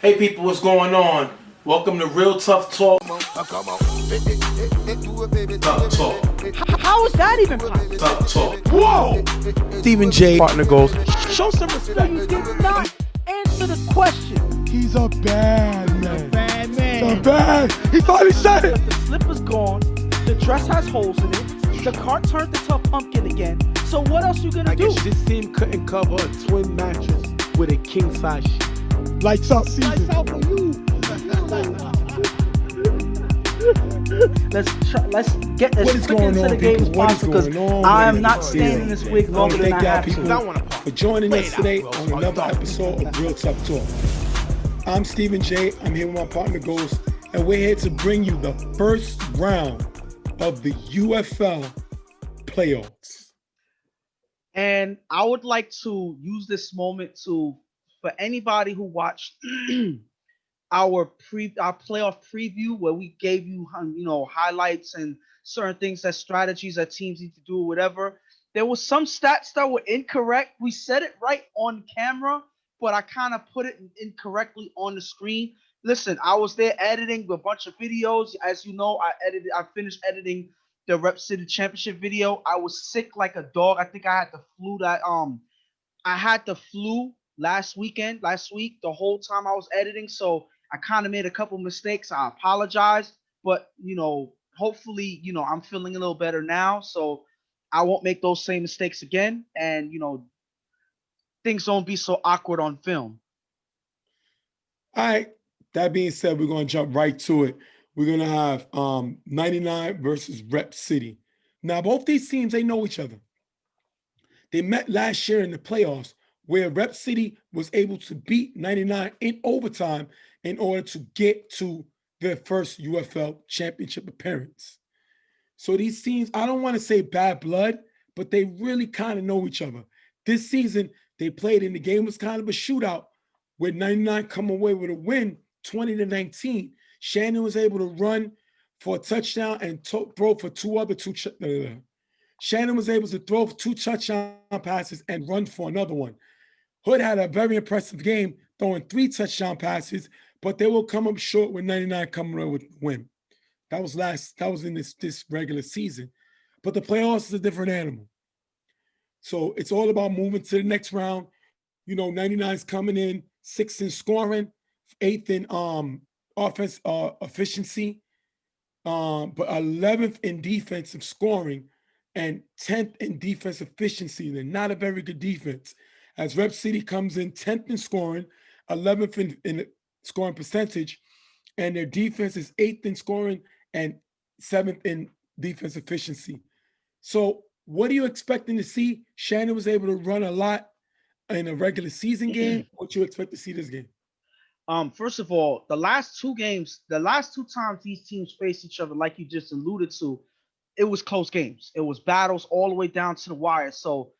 Hey people, what's going on? Welcome to Real Tough Talk. Tough Talk. How is that even possible? Tough Talk. Whoa! Stephen J. partner goes, Show some respect. You did not answer the question. he's a bad man. Bad man. He's a bad. He finally said it. The slipper's gone. The dress has holes in it. The cart turned to Tough Pumpkin again. So what else you gonna do? I guess this team couldn't cover a twin mattress with a king size sheet. Lights out season. Lights out for you. Let's get as quick into the game as possible because I am not staying in this wig longer than I have to. For joining us today on another episode of Real Tough Talk. I'm Stephen J. I'm here with my partner Ghost, and we're here to bring you the first round of the UFL playoffs. And I would like to use this moment for anybody who watched our playoff preview where we gave you highlights and certain things, that strategies that teams need to do, whatever. There was some stats that were incorrect. We said it right on camera, but I kind of put it incorrectly on the screen. Listen, I was there editing a bunch of videos. As you know, I finished editing the Rep City Championship video. I was sick like a dog. I think I had the flu last week, the whole time I was editing. So I kind of made a couple mistakes. I apologize, but hopefully, I'm feeling a little better now. So I won't make those same mistakes again. And, things don't be so awkward on film. All right. That being said, we're going to jump right to it. We're going to have 99 versus Rep City. Now, both these teams, they know each other. They met last year in the playoffs where Rep City was able to beat 99 in overtime in order to get to their first UFL championship appearance. So these teams, I don't want to say bad blood, but they really kind of know each other. This season, they played and the game was kind of a shootout with 99 come away with a win, 20-19. Shannon was able to run for a touchdown and throw for Shannon was able to throw for 2 touchdown passes and run for another one. Hood had a very impressive game, throwing 3 touchdown passes, but they will come up short with 99 coming away with a win. That was in this regular season. But the playoffs is a different animal. So it's all about moving to the next round. 99's coming in 6th in scoring, 8th in offense efficiency, but 11th in defensive scoring and 10th in defense efficiency. They're not a very good defense. As Rep City comes in 10th in scoring, 11th in scoring percentage, and their defense is 8th in scoring and 7th in defense efficiency. So what are you expecting to see? Shannon was able to run a lot in a regular season game. What you expect to see this game? First of all, the last two times these teams faced each other, like you just alluded to, it was close games. It was battles all the way down to the wire. So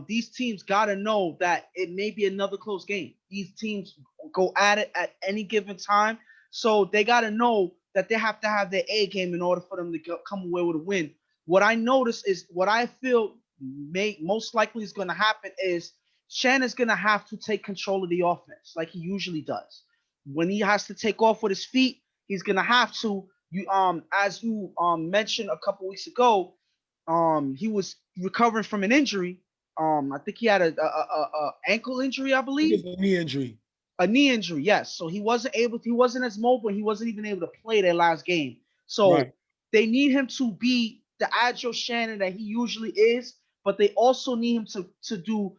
these teams got to know that it may be another close game. These teams go at it at any given time. So they got to know that they have to have their A game in order for them to come away with a win. What I notice is what I feel most likely is going to happen is Shannon's going to have to take control of the offense like he usually does. When he has to take off with his feet, he's going to have to. As you mentioned a couple weeks ago, he was recovering from an injury. I think he had a ankle injury, I believe. A knee injury. A knee injury, yes. So he wasn't as mobile. He wasn't even able to play their last game. So They need him to be the agile Shannon that he usually is, but they also need him to do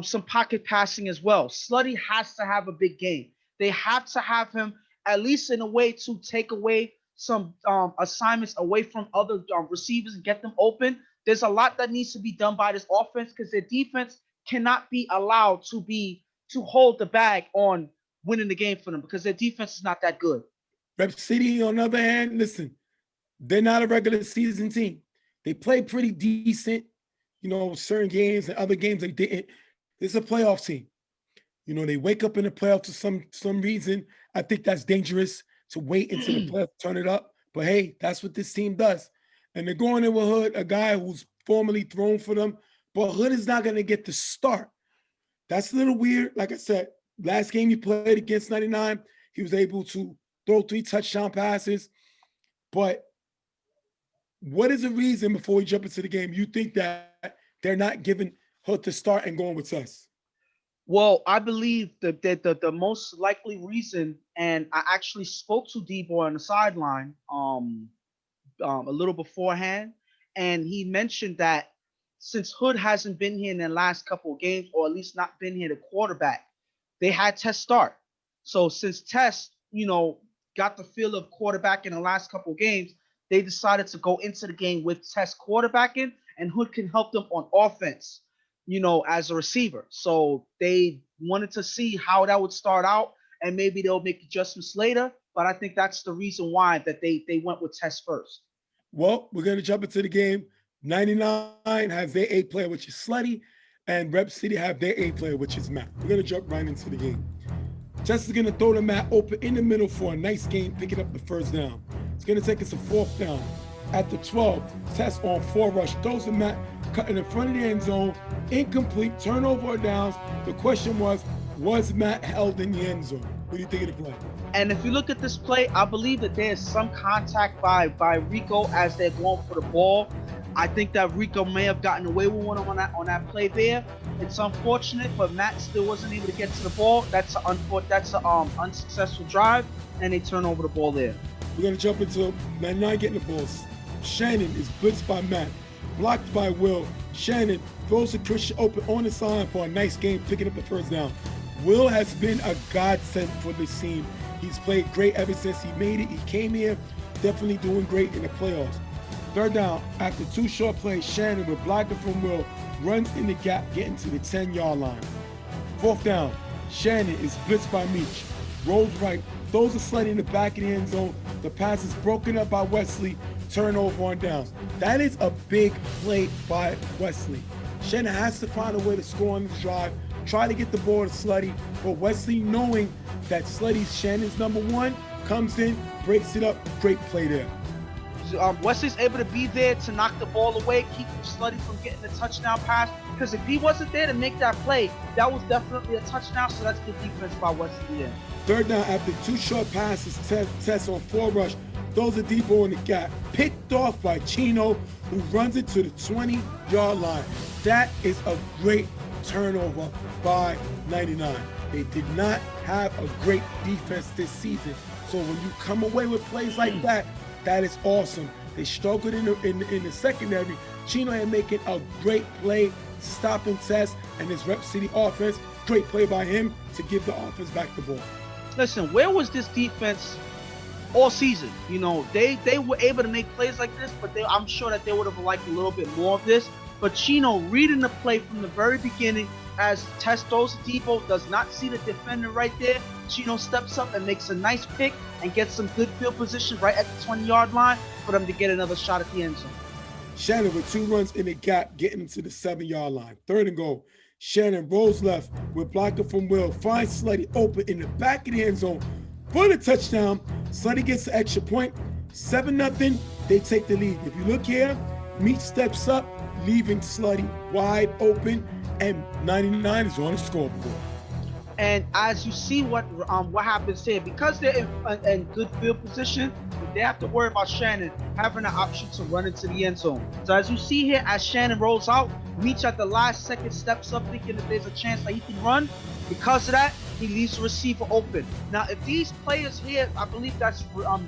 some pocket passing as well. Slutty has to have a big game. They have to have him at least in a way to take away some assignments away from other receivers and get them open. There's a lot that needs to be done by this offense because their defense cannot be allowed to hold the bag on winning the game for them because their defense is not that good. Rep City, on the other hand, listen, they're not a regular season team. They play pretty decent, certain games and other games they didn't. It's a playoff team. They wake up in the playoffs for some reason. I think that's dangerous to wait until the playoffs turn it up. But hey, that's what this team does. And they're going in with Hood, a guy who's formerly thrown for them, but Hood is not going to get the start. That's a little weird. Like I said, last game he played against 99, he was able to throw 3 touchdown passes. But what is the reason, before we jump into the game, you think that they're not giving Hood to start and going with Tess? Well, I believe that the most likely reason, and I actually spoke to D-Boy on the sideline a little beforehand, and he mentioned that since Hood hasn't been here in the last couple of games, or at least not been here the quarterback, they had Tess start. So since Tess, got the feel of quarterback in the last couple of games, they decided to go into the game with Tess quarterbacking, and Hood can help them on offense, as a receiver. So they wanted to see how that would start out, and maybe they'll make adjustments later. But I think that's the reason why that they went with Tess first. Well, we're going to jump into the game. 99 has their A player, which is Slutty, and Rep City have their A player, which is Matt. We're going to jump right into the game. Tess is going to throw the Matt open in the middle for a nice game, picking up the first down. It's going to take us a 4th down. At the 12, Tess on 4 rush, throws the Matt, cutting in front of the end zone, incomplete, turnover or downs. The question was Matt held in the end zone? What do you think of the play? And if you look at this play, I believe that there's some contact by Rico as they're going for the ball. I think that Rico may have gotten away with one on that play there. It's unfortunate, but Matt still wasn't able to get to the ball. That's an unsuccessful drive, and they turn over the ball there. We're going to jump into 99 getting the ball. Shannon is blitzed by Matt, blocked by Will. Shannon throws to Christian open on the sideline for a nice game, picking up the first down. Will has been a godsend for this team. He's played great ever since he made it. He came here, definitely doing great in the playoffs. 3rd down, after 2 short plays, Shannon with blocking from Will, runs in the gap, getting to the 10-yard line. 4th down, Shannon is blitzed by Meach, rolls right, throws a sled in the back of the end zone. The pass is broken up by Wesley, turnover on downs. That is a big play by Wesley. Shannon has to find a way to score on this drive, try to get the ball to Slutty, but Wesley, knowing that Slutty's Shannon's number 1, comes in, breaks it up, great play there. Wesley's able to be there to knock the ball away, keep Slutty from getting the touchdown pass, because if he wasn't there to make that play, that was definitely a touchdown, so that's good defense by Wesley there. 3rd down, after 2 short passes, Tess on 4 rush, throws a deep ball in the gap, picked off by Chino, who runs it to the 20-yard line. That is a great turnover by 99. They did not have a great defense this season. So when you come away with plays like that, that is awesome. They struggled in the secondary. Chino had making a great play, stopping Tess and his Rep City offense. Great play by him to give the offense back the ball. Listen, where was this defense all season? They were able to make plays like this, but I'm sure that they would have liked a little bit more of this. But Chino reading the play from the very beginning, as Tess throws the depot, does not see the defender right there. Chino steps up and makes a nice pick and gets some good field position right at the 20-yard line for them to get another shot at the end zone. Shannon with 2 runs in the gap, getting him to the 7-yard line. 3rd and goal. Shannon rolls left with blocker from Will, finds Slutty open in the back of the end zone for the touchdown. Slutty gets the extra point. 7-0, they take the lead. If you look here, Meach steps up, leaving Slutty wide open, and 99 is on the scoreboard. And as you see what happens here, because they're in good field position, they have to worry about Shannon having an option to run into the end zone. So as you see here, as Shannon rolls out, Meach at the last second steps up thinking that there's a chance that he can run. Because of that, he leaves the receiver open. Now, if these players here, I believe that's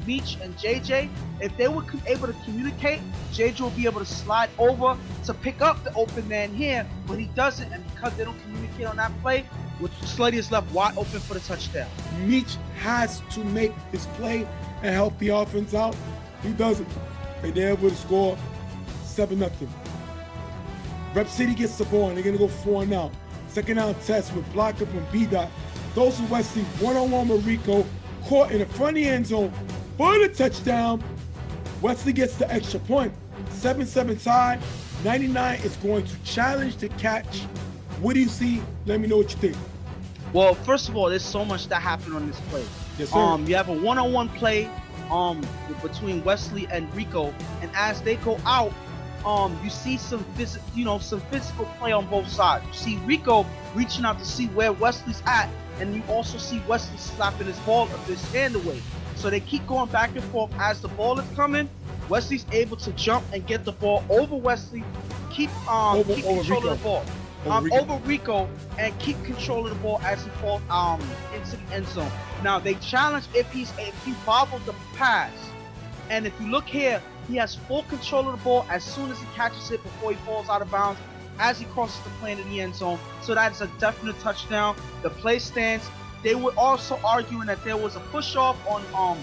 Meach and JJ, if they were able to communicate, JJ will be able to slide over to pick up the open man here, but he doesn't, and because they don't communicate on that play, which Slutty is left wide open for the touchdown. Meach has to make this play and help the offense out. He doesn't. And they're able to score 7-0. Rep City gets the ball, and they're going to go 4 now. 2nd down test with blocker from B-Dot. Those from Wesley, 1-on-1 with Rico, caught in the front of the end zone for the touchdown. Wesley gets the extra point. 7-7 tie. 99 is going to challenge the catch. What do you see? Let me know what you think. Well, first of all, there's so much that happened on this play. Yes, sir. You have a 1-on-1 play between Wesley and Rico, and as they go out, you see some physical play on both sides. You see Rico reaching out to see where Wesley's at, and you also see Wesley slapping his hand away. So they keep going back and forth as the ball is coming. Wesley's able to jump and get the ball over Wesley, keep control of the ball. Over Rico, and keep control of the ball as he falls into the end zone. Now they challenge if he bobbled the pass, and if you look here, he has full control of the ball as soon as he catches it before he falls out of bounds, as he crosses the plane in the end zone. So that is a definite touchdown. The play stands. They were also arguing that there was a push off on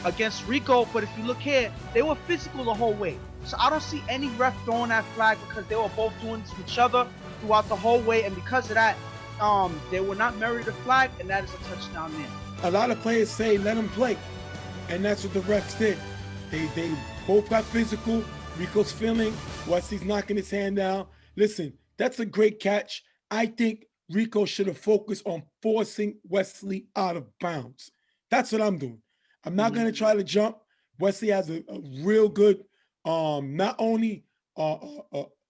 against Rico, but if you look here, they were physical the whole way. So I don't see any ref throwing that flag because they were both doing this to each other throughout the whole way, and because of that, they were not merited a flag, and that is a touchdown there. A lot of players say let him play, and that's what the refs did. They both got physical. Rico's feeling, Wesley's knocking his hand down. Listen, that's a great catch. I think Rico should have focused on forcing Wesley out of bounds. That's what I'm doing. I'm not going to try to jump. Wesley has a real good, not only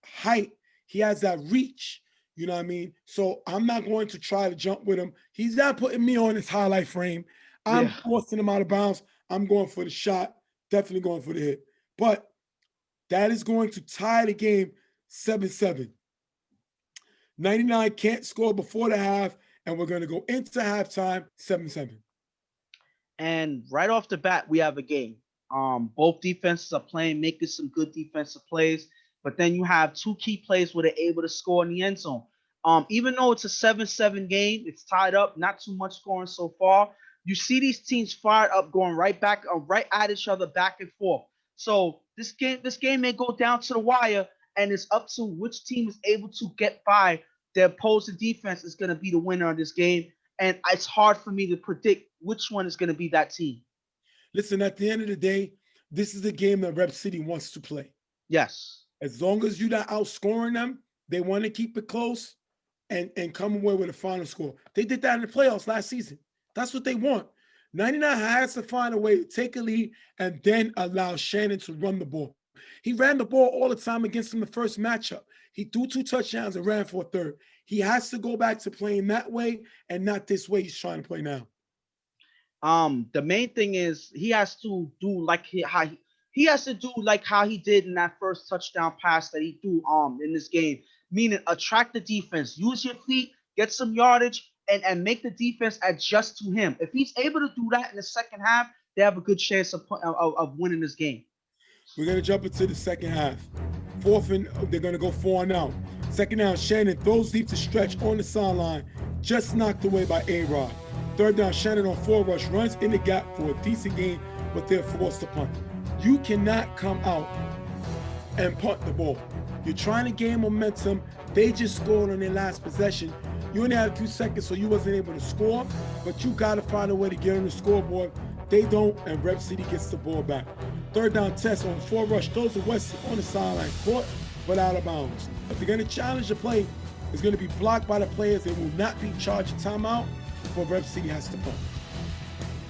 height, he has that reach. You know what I mean? So I'm not going to try to jump with him. He's not putting me on his highlight frame. I'm forcing him out of bounds. I'm going for the shot. Definitely going for the hit. But that is going to tie the game 7-7. 99 can't score before the half, and we're going to go into halftime 7-7. And right off the bat, we have a game. Both defenses are making some good defensive plays, but then you have two key plays where they're able to score in the end zone. Even though it's a 7-7 game, it's tied up, not too much scoring so far. You see these teams fired up, going right at each other, back and forth. So this game may go down to the wire, and it's up to which team is able to get by their opposing defense is going to be the winner of this game. And it's hard for me to predict which one is going to be that team. Listen, at the end of the day, this is the game that Rep City wants to play. Yes. As long as you're not outscoring them, they want to keep it close and come away with a final score. They did that in the playoffs last season. That's what they want. 99 has to find a way to take a lead and then allow Shannon to run the ball. He ran the ball all the time against him the first matchup. He threw 2 touchdowns and ran for a third. He has to go back to playing that way and not this way he's trying to play now. The main thing is he has to do like how he did in that first touchdown pass that he threw in this game, meaning attract the defense, use your feet, get some yardage, and make the defense adjust to him. If he's able to do that in the second half, they have a good chance of winning this game. We're going to jump into the second half. They're going to go 4-0. Second down, Shannon throws deep to stretch on the sideline, just knocked away by A-Rod. Third down, Shannon on 4 rush, runs in the gap for a decent gain, but they're forced to punt. You cannot come out and punt the ball. You're trying to gain momentum. They just scored on their last possession. You only had a few seconds, so you wasn't able to score, but you got to find a way to get on the scoreboard. They don't, and Rep City gets the ball back. Third down, Tess on 4 rush, throws to Wesley on the sideline, caught but out of bounds. If they're going to challenge the play, it's going to be blocked by the players. They will not be charged a timeout, but Rep City has to punt.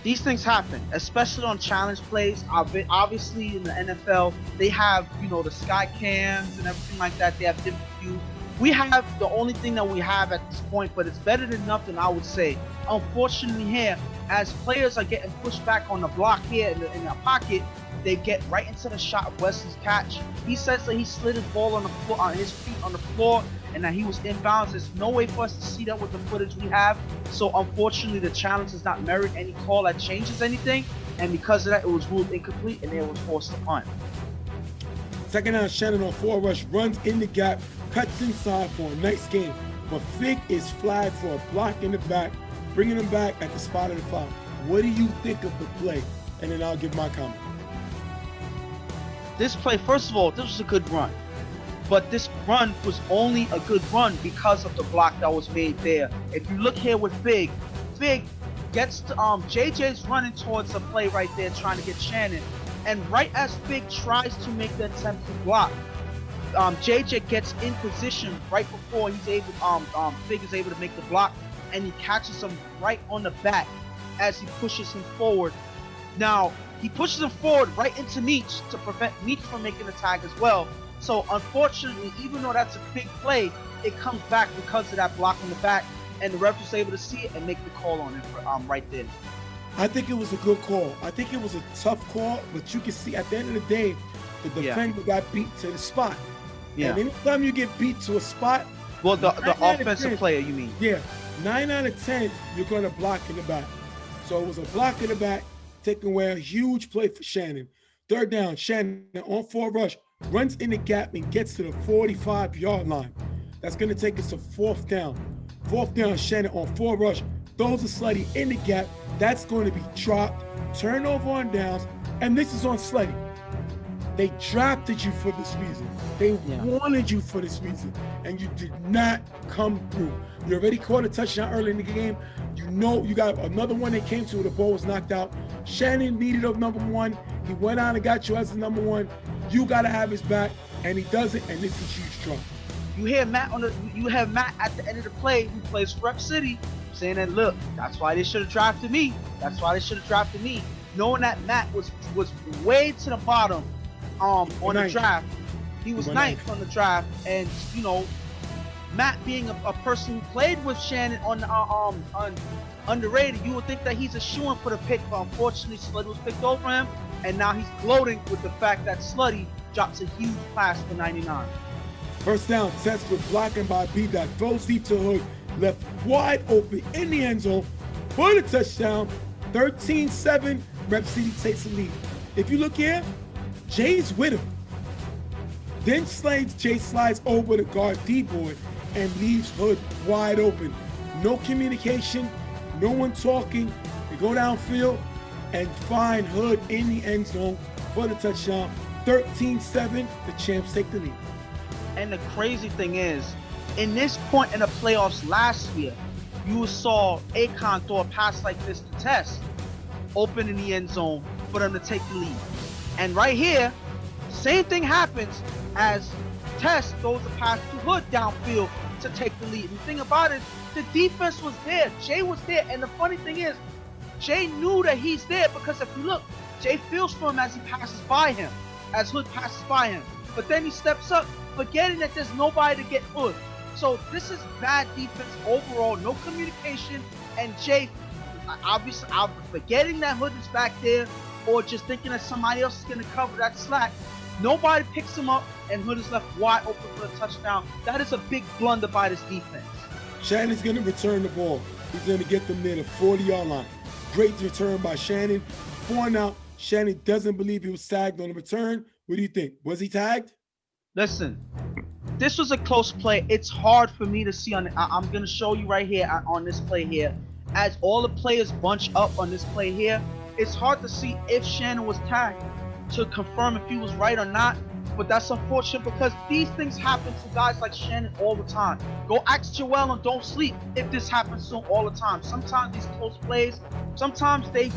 These things happen, especially on challenge plays. Obviously, in the NFL, they have, the sky cams and everything like that. They have different views. We have the only thing that we have at this point, but it's better than nothing, I would say. Unfortunately here, as players are getting pushed back on the block here in the pocket, they get right into the shot of Wesley's catch. He says that he slid his ball on the floor, on his feet on the floor, and that he was inbounds. There's no way for us to see that with the footage we have. So unfortunately, the challenge does not merit any call that changes anything. And because of that, it was ruled incomplete, and they was forced to punt. Second down, Shannon on 4 rush, runs in the gap, cuts inside for a nice gain. But Fig is flagged for a block in the back, bringing him back at the spot of the foul. What do you think of the play? And then I'll give my comment. This play, first of all, this was a good run. But this run was only a good run because of the block that was made there. If you look here with Fig gets to, JJ's running towards the play right there, trying to get Shannon. And right as Fig tries to make the attempt to block, JJ gets in position right before he's able, Fig is able to make the block, and he catches him right on the back as he pushes him forward. Now, he pushes him forward right into Meach to prevent Meach from making the tag as well. So unfortunately, even though that's a big play, it comes back because of that block in the back. and the ref was able to see it and make the call on it right there. I think it was a good call. I think it was a tough call, but you can see at the end of the day, the defender got beat to the spot. Yeah. And anytime you get beat to a spot, well, the offensive player, you mean? Yeah, 9 out of 10, you're going to block in the back. So it was a block in the back, taking away a huge play for Shannon. Third down, Shannon on 4 rush, runs in the gap and gets to the 45-yard line. That's going to take us to 4th down. 4th down, Shannon on 4 rush, throws a Slutty in the gap. That's going to be dropped, turnover on downs, and this is on Slutty. They drafted you for this reason. They wanted you for this reason, and you did not come through. You already caught a touchdown early in the game. You know you got another one that came to where the ball was knocked out. Shannon needed a number 1. He went out and got you as the number 1. You got to have his back, and he does it, and this is huge trouble. You have Matt at the end of the play who plays for Rep City saying that, look, that's why they should have drafted me. That's why they should have drafted me. Knowing that Matt was way to the bottom on the draft. He was 9th on the draft, and you know, Matt being a person who played with Shannon on underrated, you would think that he's a shoo-in for the pick, but unfortunately Slutty was picked over him, and now he's gloating with the fact that Slutty drops a huge pass for 99. First down, test with blocking by B-Dot, throws deep to Hood, left wide open in the end zone for the touchdown. 13-7, Rep City takes the lead. If you look here, Jay's with him. Then Jay slides over the guard D-board and leaves Hood wide open. No communication, no one talking. They go downfield and find Hood in the end zone for the touchdown. 13-7, the champs take the lead. And the crazy thing is, in this point in the playoffs last year, you saw Akon throw a pass like this to Tess, open in the end zone for them to take the lead. And right here, same thing happens as Tess throws a pass to Hood downfield to take the lead. And the thing about it, the defense was there. Jay was there. And the funny thing is, Jay knew that he's there because if you look, Jay feels for him as he passes by him, as Hood passes by him. But then he steps up, forgetting that there's nobody to get Hood. So this is bad defense overall, no communication, and Jay, obviously, forgetting that Hood is back there, or just thinking that somebody else is going to cover that slack. Nobody picks him up, and Hood is left wide open for a touchdown. That is a big blunder by this defense. Shannon's going to return the ball. He's going to get them near the 40-yard line. Great return by Shannon. 4 out. Shannon doesn't believe he was tagged on the return. What do you think? Was he tagged? Listen, this was a close play. It's hard for me to see on. I'm going to show you right here on this play here. As all the players bunch up on this play here, it's hard to see if Shannon was tagged to confirm if he was right or not. But that's unfortunate because these things happen to guys like Shannon all the time. Go ask Joel and don't sleep if this happens to him all the time. Sometimes these close plays, sometimes they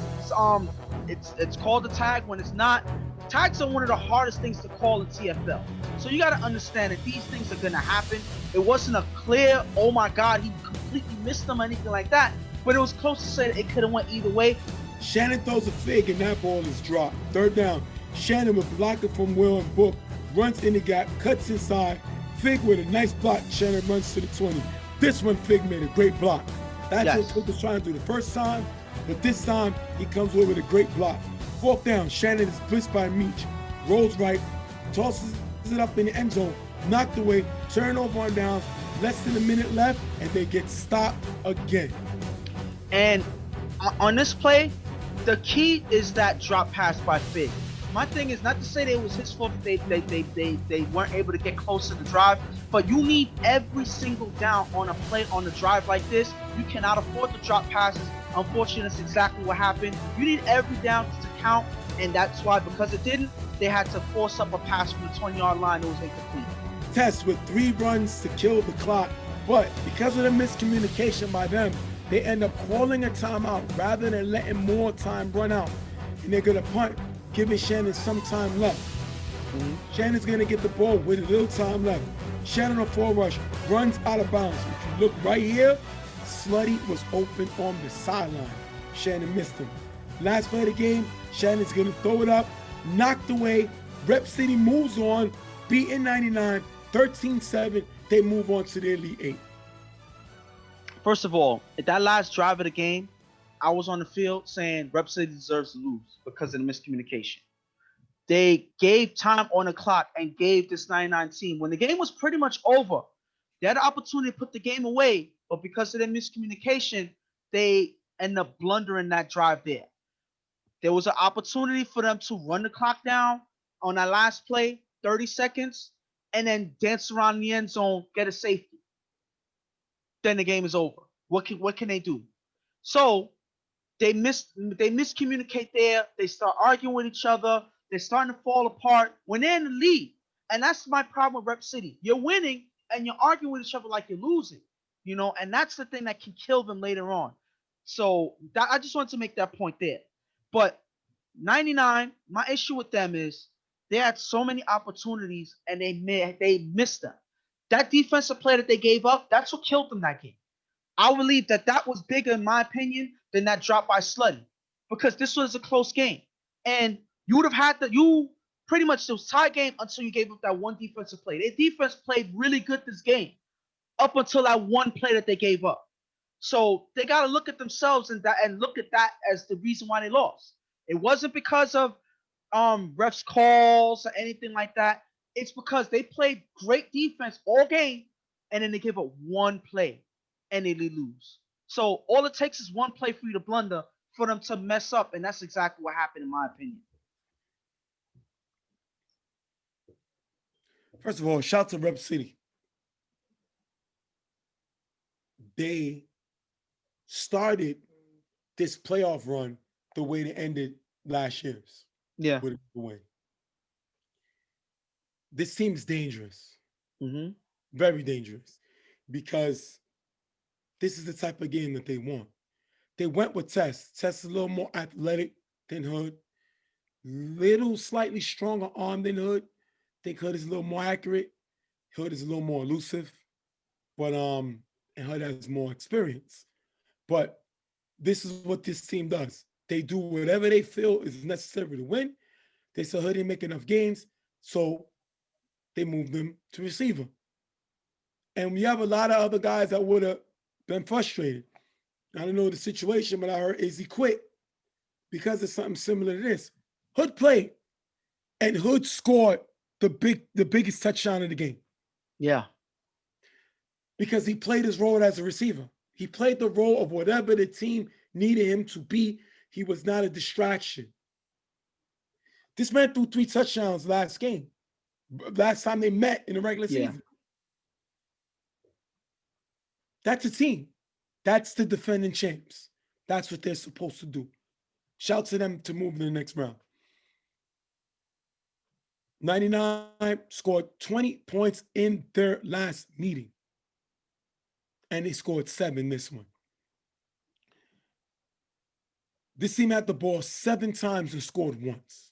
it's called a tag when it's not. Tags are one of the hardest things to call in TFL. So you got to understand that these things are going to happen. It wasn't a clear, oh my God, he completely missed them or anything like that. But it was close to say that it could have went either way. Shannon throws a fig and that ball is dropped. Third down. Shannon with blocking from Will and Book, runs in the gap, cuts inside. Fig with a nice block. Shannon runs to the 20. This one, Fig made a great block. That's what Cook was trying to do the first time, but this time he comes away with a great block. 4th down, Shannon is blitzed by Meach. Rolls right, tosses it up in the end zone, knocked away, turnover on downs, less than a minute left, and they get stopped again. And on this play, the key is that drop pass by Fig. My thing is not to say that it was his fault that they weren't able to get close to the drive, but you need every single down on a play on the drive like this. You cannot afford to drop passes. Unfortunately, that's exactly what happened. You need every down to count, and that's why, because it didn't, they had to force up a pass from the 20-yard line that was incomplete. Test with 3 runs to kill the clock, but because of the miscommunication by them, they end up calling a timeout rather than letting more time run out, and they're gonna punt, giving Shannon some time left. Shannon's gonna get the ball with a little time left. Shannon on 4 rush, runs out of bounds. If you look right here, Slutty was open on the sideline. Shannon missed him. Last play of the game, Shannon's gonna throw it up, knocked away. Rep City moves on, beating 99, 13-7. They move on to the Elite 8. First of all, at that last drive of the game, I was on the field saying Rep City deserves to lose because of the miscommunication. They gave time on the clock and gave this 99 team when the game was pretty much over. They had the opportunity to put the game away, but because of their miscommunication, they end up blundering that drive there. There was an opportunity for them to run the clock down on that last play, 30 seconds, and then dance around the end zone, get a safety. Then the game is over. What can they do? So they miscommunicate there. They start arguing with each other. They're starting to fall apart when they're in the lead. And that's my problem with Rep City. You're winning and you're arguing with each other like you're losing, and that's the thing that can kill them later on. So I just wanted to make that point there. But 99, my issue with them is they had so many opportunities and they missed them. That defensive play that they gave up, that's what killed them that game. I believe that was bigger, in my opinion, than that drop by Slutty, because this was a close game, and you would have had you pretty much it was tie game until you gave up that one defensive play. Their defense played really good this game up until that one play that they gave up. So they got to look at themselves and look at that as the reason why they lost. It wasn't because of refs calls or anything like that. It's because they played great defense all game, and then they give up one play and they lose. So all it takes is one play for you to blunder for them to mess up, and that's exactly what happened in my opinion. First of all, shout to Rep City. They started this playoff run the way they ended last year's. Yeah. With a win. This team's dangerous. Mm-hmm. Very dangerous. Because this is the type of game that they want. They went with Tess. Tess is a little more athletic than Hood. Little slightly stronger arm than Hood. I think Hood is a little more accurate. Hood is a little more elusive. But and Hood has more experience. But this is what this team does. They do whatever they feel is necessary to win. They said Hood didn't make enough games, so they moved them to receiver. And we have a lot of other guys that would have been frustrated. I don't know the situation, but I heard Izzy quit because of something similar to this. Hood played, and Hood scored the biggest touchdown of the game. Yeah. Because he played his role as a receiver. He played the role of whatever the team needed him to be. He was not a distraction. This man threw 3 touchdowns last game. Last time they met in the regular season. That's a team. That's the defending champs. That's what they're supposed to do. Shout to them to move to the next round. 99 scored 20 points in their last meeting. And they scored 7 this one. This team had the ball 7 times and scored once.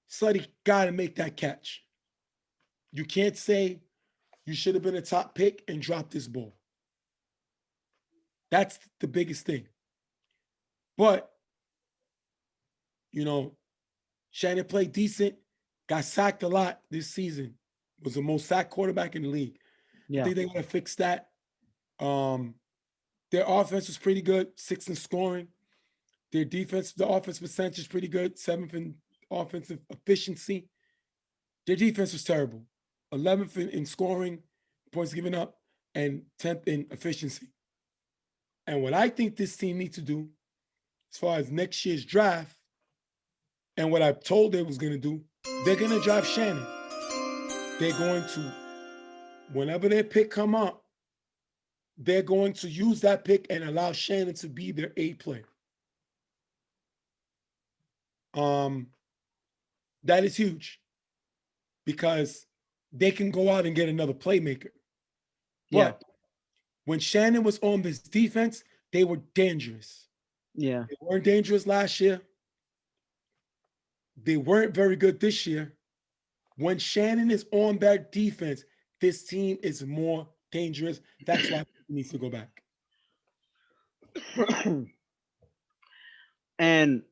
Slutty got to make that catch. You can't say you should have been a top pick and dropped this ball. That's the biggest thing. But, Shannon played decent, got sacked a lot this season, was the most sacked quarterback in the league. Yeah. I think they're going to fix that. Their offense was pretty good, 6th in scoring. Their defense, the offense percentage is pretty good, 7th in offensive efficiency. Their defense was terrible. 11th in scoring, points given up, and 10th in efficiency. And what I think this team needs to do, as far as next year's draft, and what I told they was going to do, they're going to draft Shannon. They're going to, whenever their pick come up, they're going to use that pick and allow Shannon to be their A player. That is huge because they can go out and get another playmaker. But when Shannon was on this defense, they were dangerous. Yeah. They weren't dangerous last year. They weren't very good this year. When Shannon is on that defense, this team is more dangerous. That's why he needs to go back. And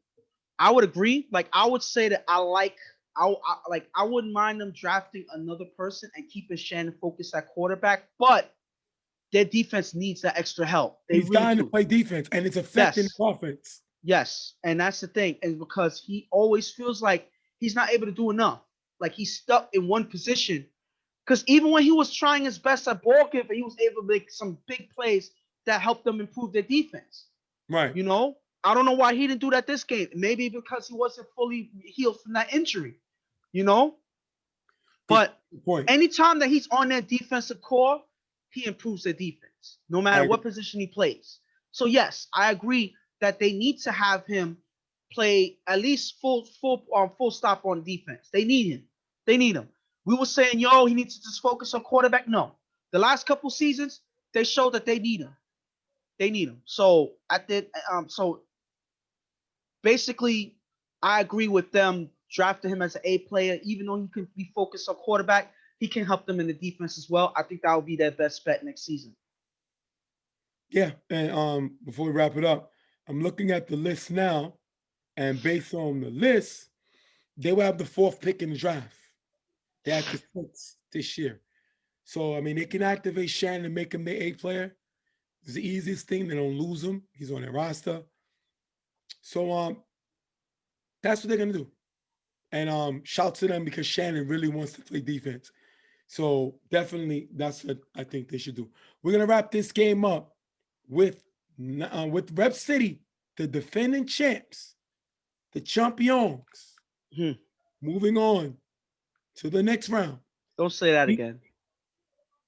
I would agree. Like, I would say that I like I wouldn't mind them drafting another person and keeping Shannon focused at quarterback, but their defense needs that extra help. They He's really dying to do. play defense, and it's affecting Yes. the offense. Yes, and that's the thing, and because he always feels like he's not able to do enough, like he's stuck in one position. Because even when he was trying his best at ball keeper, he was able to make some big plays that helped them improve their defense. Right. You know, I don't know why he didn't do that this game. Maybe because he wasn't fully healed from that injury. You know, but Point. anytime that he's on that defensive core, he improves their defense, no matter what position he plays. So yes, I agree that they need to have him play at least full stop on defense. They need him. They need him. We were saying, yo, he needs to just focus on quarterback. No, the last couple seasons they showed that they need him. They need him. So so basically, I agree with them drafting him as an A player, even though he can be focused on quarterback. He can help them in the defense as well. I think that would be their best bet next season. Yeah, and before we wrap it up, I'm looking at the list now, and based on the list, they will have the 4th pick in the draft. They have the 6th this year. So, I mean, they can activate Shannon and make him their A player. It's the easiest thing. They don't lose him. He's on their roster. So, that's what they're going to do. And shout to them because Shannon really wants to play defense. So, definitely, that's what I think they should do. We're going to wrap this game up with Rep City, the defending champs, the champions, moving on to the next round. Don't say that again.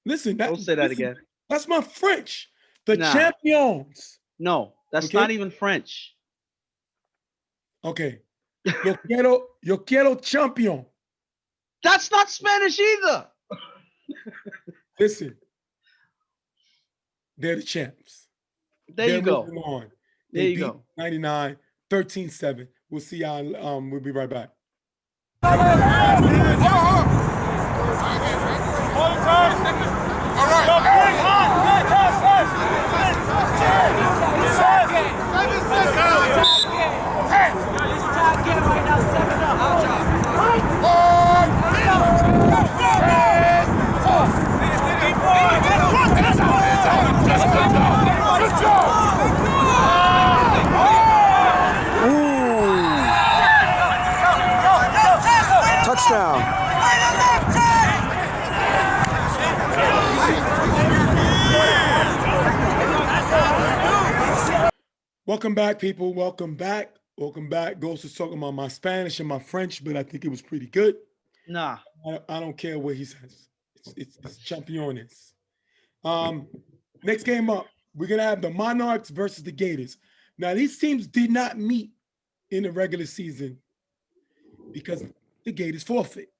Listen, don't say that again. That's my French. The champions. No, that's not even French. Okay. Yo quiero champion. That's not Spanish either. Listen, they're the champs. There you go. On. There you go. 99, 13-7. We'll see y'all. We'll be right back. Touchdown. Welcome back, people. Welcome back. Welcome back. Ghost is talking about my Spanish and my French, but I think it was pretty good. Nah. I don't care what he says. It's championes. Next game up, we're going to have the Monarchs versus the Gators. Now, these teams did not meet in the regular season because the Gators forfeit.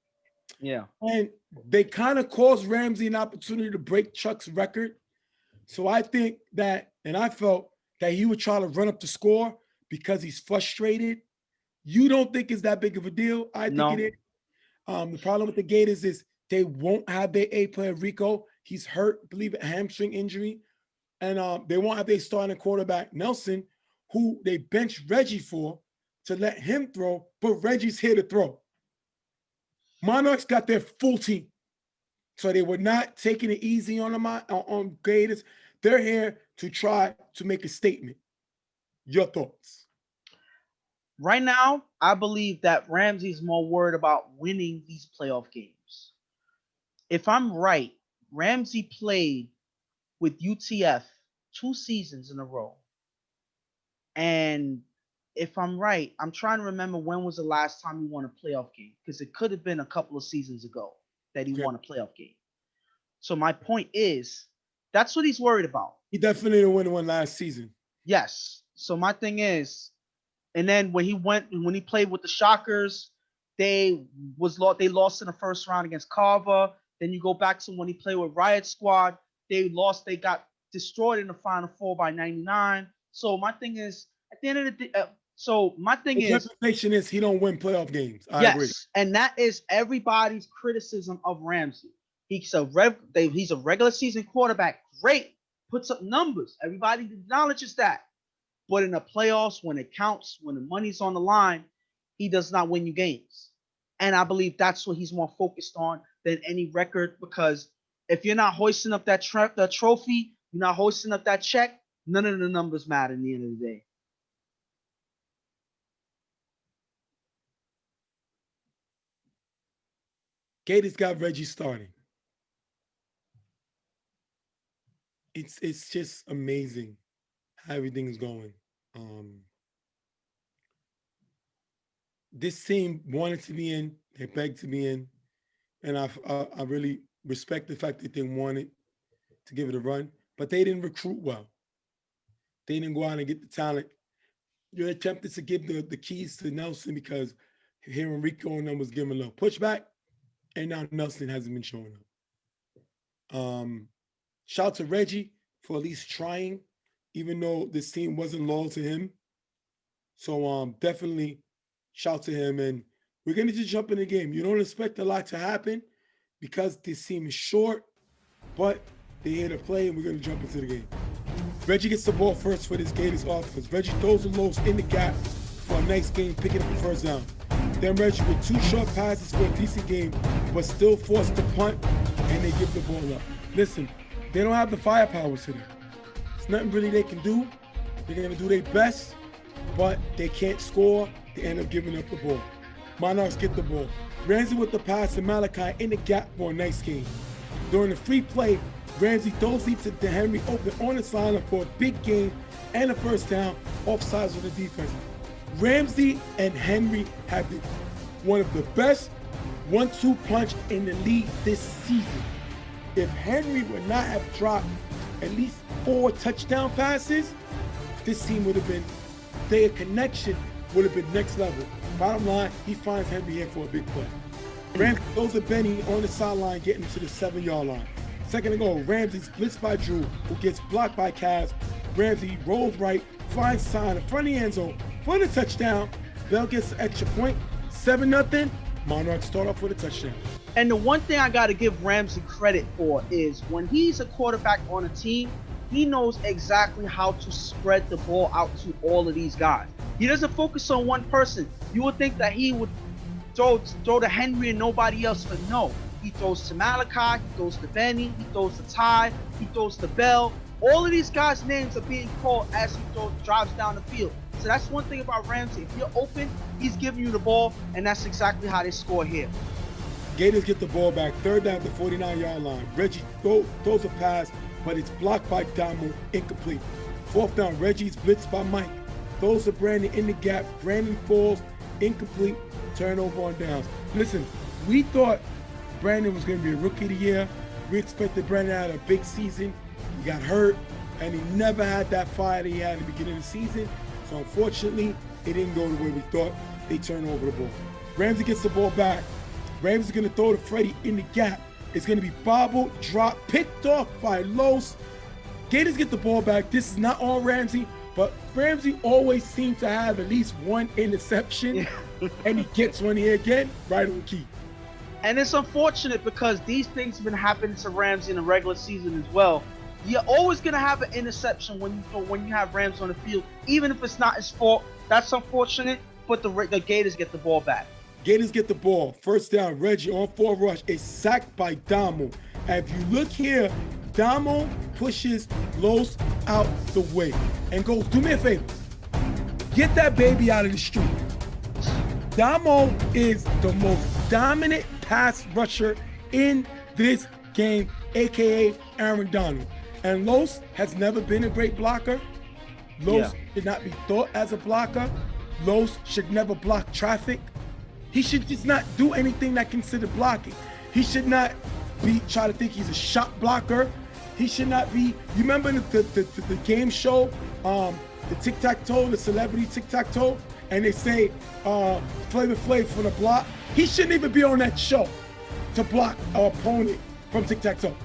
Yeah. And they kind of caused Ramsey an opportunity to break Chuck's record. So I think that, and I felt that he would try to run up the score because he's frustrated. You don't think it's that big of a deal? I think it is. The problem with the Gators is they won't have their A player Rico. He's hurt, I believe, a hamstring injury. And they won't have their starting quarterback, Nelson, who they benched Reggie for to let him throw, but Reggie's here to throw. Monarchs got their full team. So they were not taking it easy on Gators. They're here to try to make a statement. Your thoughts? Right now, I believe that Ramsey's more worried about winning these playoff games. If I'm right, Ramsey played with UTF 2 seasons in a row. And if I'm right, I'm trying to remember when was the last time he won a playoff game, because it could have been a couple of seasons ago that he won a playoff game. So my point is, that's what he's worried about. He definitely didn't win one last season. Yes. So my thing is, and then when he played with the Shockers, they lost in the first round against Carver. Then you go back to when he played with Riot Squad, they got destroyed in the Final Four by 99. So my thing is, at the end of the day, His reputation is he don't win playoff games. I agree. And that is everybody's criticism of Ramsey. He's a regular season quarterback. Great, puts up numbers. Everybody acknowledges that. But in the playoffs, when it counts, when the money's on the line, he does not win you games. And I believe that's what he's more focused on than any record, because if you're not hoisting up that trophy, you're not hoisting up that check, none of the numbers matter in the end of the day. Gators got Reggie starting. It's just amazing how everything's going. This team wanted to be in, they begged to be in, and I really respect the fact that they wanted to give it a run, but they didn't recruit well. They didn't go out and get the talent. You attempted to give the keys to Nelson because here Enrico and them was giving a little pushback, and now Nelson hasn't been showing up. Shout out to Reggie for at least trying, even though this team wasn't loyal to him. So definitely shout out to him. And we're gonna just jump in the game. You don't expect a lot to happen because this team is short, but they're here to play, and we're gonna jump into the game. Reggie gets the ball first for this Gators offense. Reggie throws the Los in the gap for a nice game, picking up the first down. Then Reggie with 2 short passes for a decent game, but still forced to punt, and they give the ball up. Listen, they don't have the firepower today. There's nothing really they can do. They're going to do their best, but they can't score. They end up giving up the ball. Monarchs get the ball. Ramsey with the pass to Malachi in the gap for a nice game. During the free play, Ramsey throws deep to Henry open on the sideline for a big gain and a first down, offsides with the defense. Ramsey and Henry have one of the best 1-2 punch in the league this season. If Henry would not have dropped at least 4 touchdown passes, this team would have been, their connection would have been next level. Bottom line, he finds Henry here for a big play. Ramsey throws to Benny on the sideline, getting to the 7-yard line. Second to go, Ramsey's blitzed by Drew, who gets blocked by Cavs. Ramsey rolls right, finds time in front of the end zone for the touchdown. Bell gets the extra point, 7-0. Monarchs start off with a touchdown. And the one thing I got to give Ramsey credit for is when he's a quarterback on a team, he knows exactly how to spread the ball out to all of these guys. He doesn't focus on one person. You would think that he would throw to Henry and nobody else, but no. He throws to Malachi, he throws to Benny, he throws to Ty, he throws to Bell. All of these guys' names are being called as he drives down the field. So that's one thing about Ramsey. If you're open, he's giving you the ball, and that's exactly how they score here. Gators get the ball back, third down at the 49-yard line. Reggie throws a pass, but it's blocked by Damo, incomplete. Fourth down, Reggie's blitzed by Mike. Throws to Brandon in the gap. Brandon falls, incomplete, turnover on downs. Listen, we thought Brandon was going to be a rookie of the year. We expected Brandon to have a big season. He got hurt, and he never had that fire that he had at the beginning of the season. So unfortunately, it didn't go the way we thought. They turned over the ball. Ramsey gets the ball back. Ramsey's going to throw to Freddie in the gap. It's going to be bobbled, dropped, picked off by Los. Gators get the ball back. This is not on Ramsey, but Ramsey always seems to have at least one interception, and he gets one here again, right on key. And it's unfortunate because these things have been happening to Ramsey in the regular season as well. You're always going to have an interception when you have Rams on the field, even if it's not his fault. That's unfortunate, but the Gators get the ball back. Gators get the ball. First down, Reggie on 4 rush is sacked by Damo. And if you look here, Damo pushes Los out the way and goes, do me a favor, get that baby out of the street. Damo is the most dominant pass rusher in this game, aka Aaron Donald. And Los has never been a great blocker. Los should not be thought as a blocker. Los should never block traffic. He should just not do anything that considered blocking. He should not try to think he's a shot blocker. He should not be, you remember the game show, the tic-tac-toe, the celebrity tic-tac-toe, and they say Flavor Flav from the block. He shouldn't even be on that show to block our opponent from tic-tac-toe.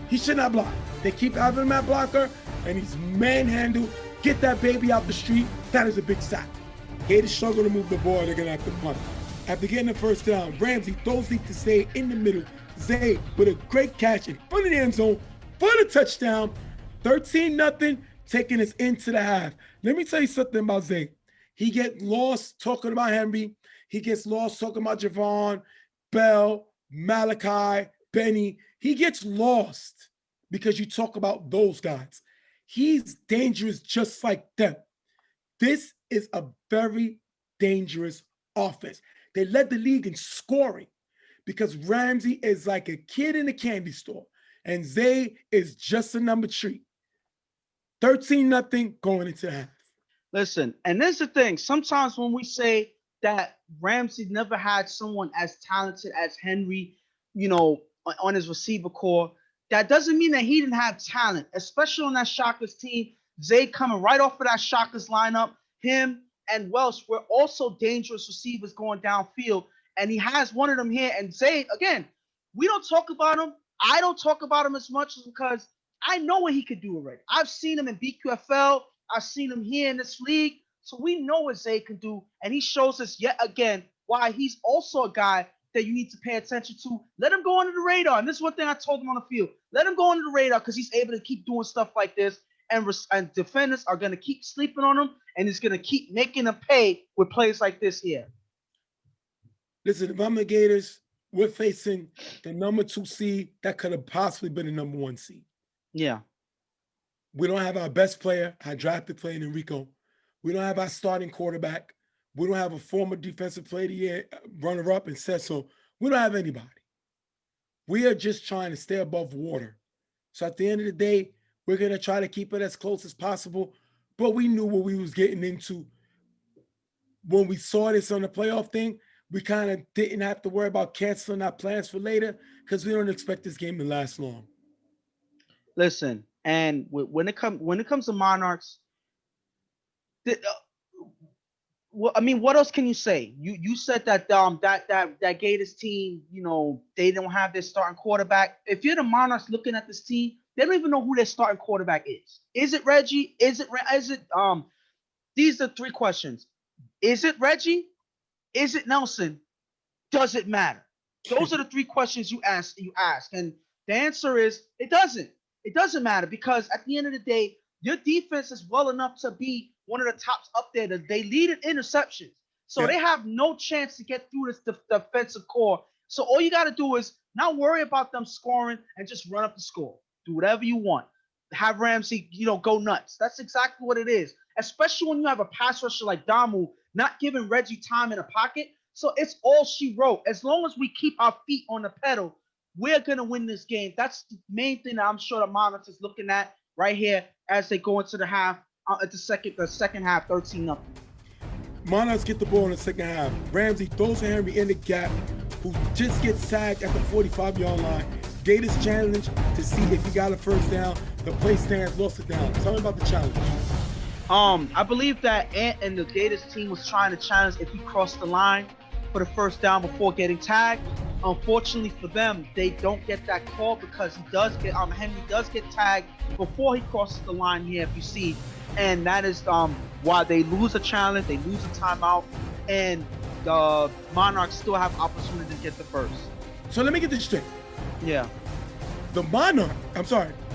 He should not block. They keep having him at blocker, and he's manhandled. Get that baby out the street. That is a big sack. Gators struggle to move the ball. They're going to have to punt. After getting the first down, Ramsey throws deep to Zay in the middle. Zay with a great catch in front of the end zone for the touchdown. 13-0, taking us into the half. Let me tell you something about Zay. He get lost talking about Henry. He gets lost talking about Javon, Bell, Malachi, Benny. He gets lost because you talk about those guys. He's dangerous just like them. This is a very dangerous offense. They led the league in scoring because Ramsey is like a kid in a candy store and Zay is just a number treat. 13-0 going into half. Listen, and this is the thing. Sometimes when we say that Ramsey never had someone as talented as Henry, on his receiver core, that doesn't mean that he didn't have talent, especially on that Shockers team. Zay coming right off of that Shockers lineup. Him and Welsh were also dangerous receivers going downfield, and he has one of them here. And Zay, again, we don't talk about him. I don't talk about him as much because I know what he could do already. I've seen him in BQFL. I've seen him here in this league. So we know what Zay can do. And he shows us yet again why he's also a guy that you need to pay attention to. Let him go under the radar. And this is one thing I told him on the field. Let him go under the radar because he's able to keep doing stuff like this. And defenders are going to keep sleeping on him. And he's going to keep making them pay with plays like this here. Listen, if I'm the Gators, we're facing the number 2 seed that could have possibly been the number 1 seed. Yeah. We don't have our best player, our drafted player in Enrico. We don't have our starting quarterback. We don't have a former defensive player of the year runner-up and said so. We don't have anybody. We are just trying to stay above water. So at the end of the day, we're going to try to keep it as close as possible. But we knew what we was getting into. When we saw this on the playoff thing, we kind of didn't have to worry about canceling our plans for later because we don't expect this game to last long. Listen, and when it comes to Monarchs, what else can you say? You said that that Gators team, they don't have their starting quarterback. If you're the Monarchs looking at this team, they don't even know who their starting quarterback is. Is it Reggie? Is it these are 3 questions. Is it Reggie? Is it Nelson? Does it matter? Those are the 3 questions you ask. And the answer is it doesn't. It doesn't matter because at the end of the day, your defense is well enough to be one of the tops up there. They lead in interceptions. So They have no chance to get through this defensive core. So all you got to do is not worry about them scoring and just run up the score. Do whatever you want. Have Ramsey, go nuts. That's exactly what it is. Especially when you have a pass rusher like Damu not giving Reggie time in a pocket. So it's all she wrote. As long as we keep our feet on the pedal, we're going to win this game. That's the main thing that I'm sure the Monarchs is looking at right here as they go into the half, at the second half, 13-0. Monarchs get the ball in the second half. Ramsey throws to Henry in the gap, who just gets sacked at the 45-yard line. Gators challenge to see if he got a first down. The play stands, lost it down. Tell me about the challenge. I believe that Ant and the Gators team was trying to challenge if he crossed the line for the first down before getting tagged. Unfortunately for them, they don't get that call because Henry does get tagged before he crosses the line here, if you see. And that is why they lose a challenge, they lose a timeout, and the Monarchs still have opportunity to get the first. So let me get this straight. Yeah. The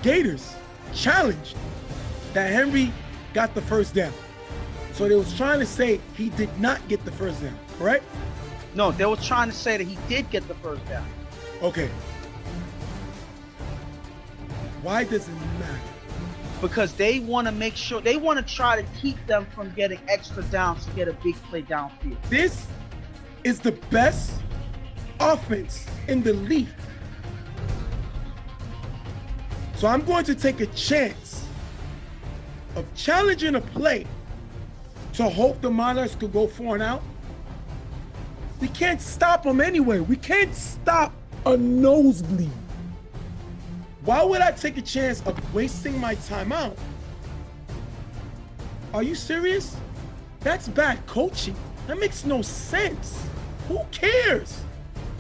Gators challenged that Henry got the first down. So they was trying to say he did not get the first down, correct? No, they were trying to say that he did get the first down. Okay. Why does it matter? Because they want to make sure, they want to try to keep them from getting extra downs to get a big play downfield. This is the best offense in the league. So I'm going to take a chance of challenging a play to hope the Monarchs could go 4 and out. We can't stop them anyway. We can't stop a nosebleed. Why would I take a chance of wasting my timeout? Are you serious? That's bad coaching. That makes no sense. Who cares?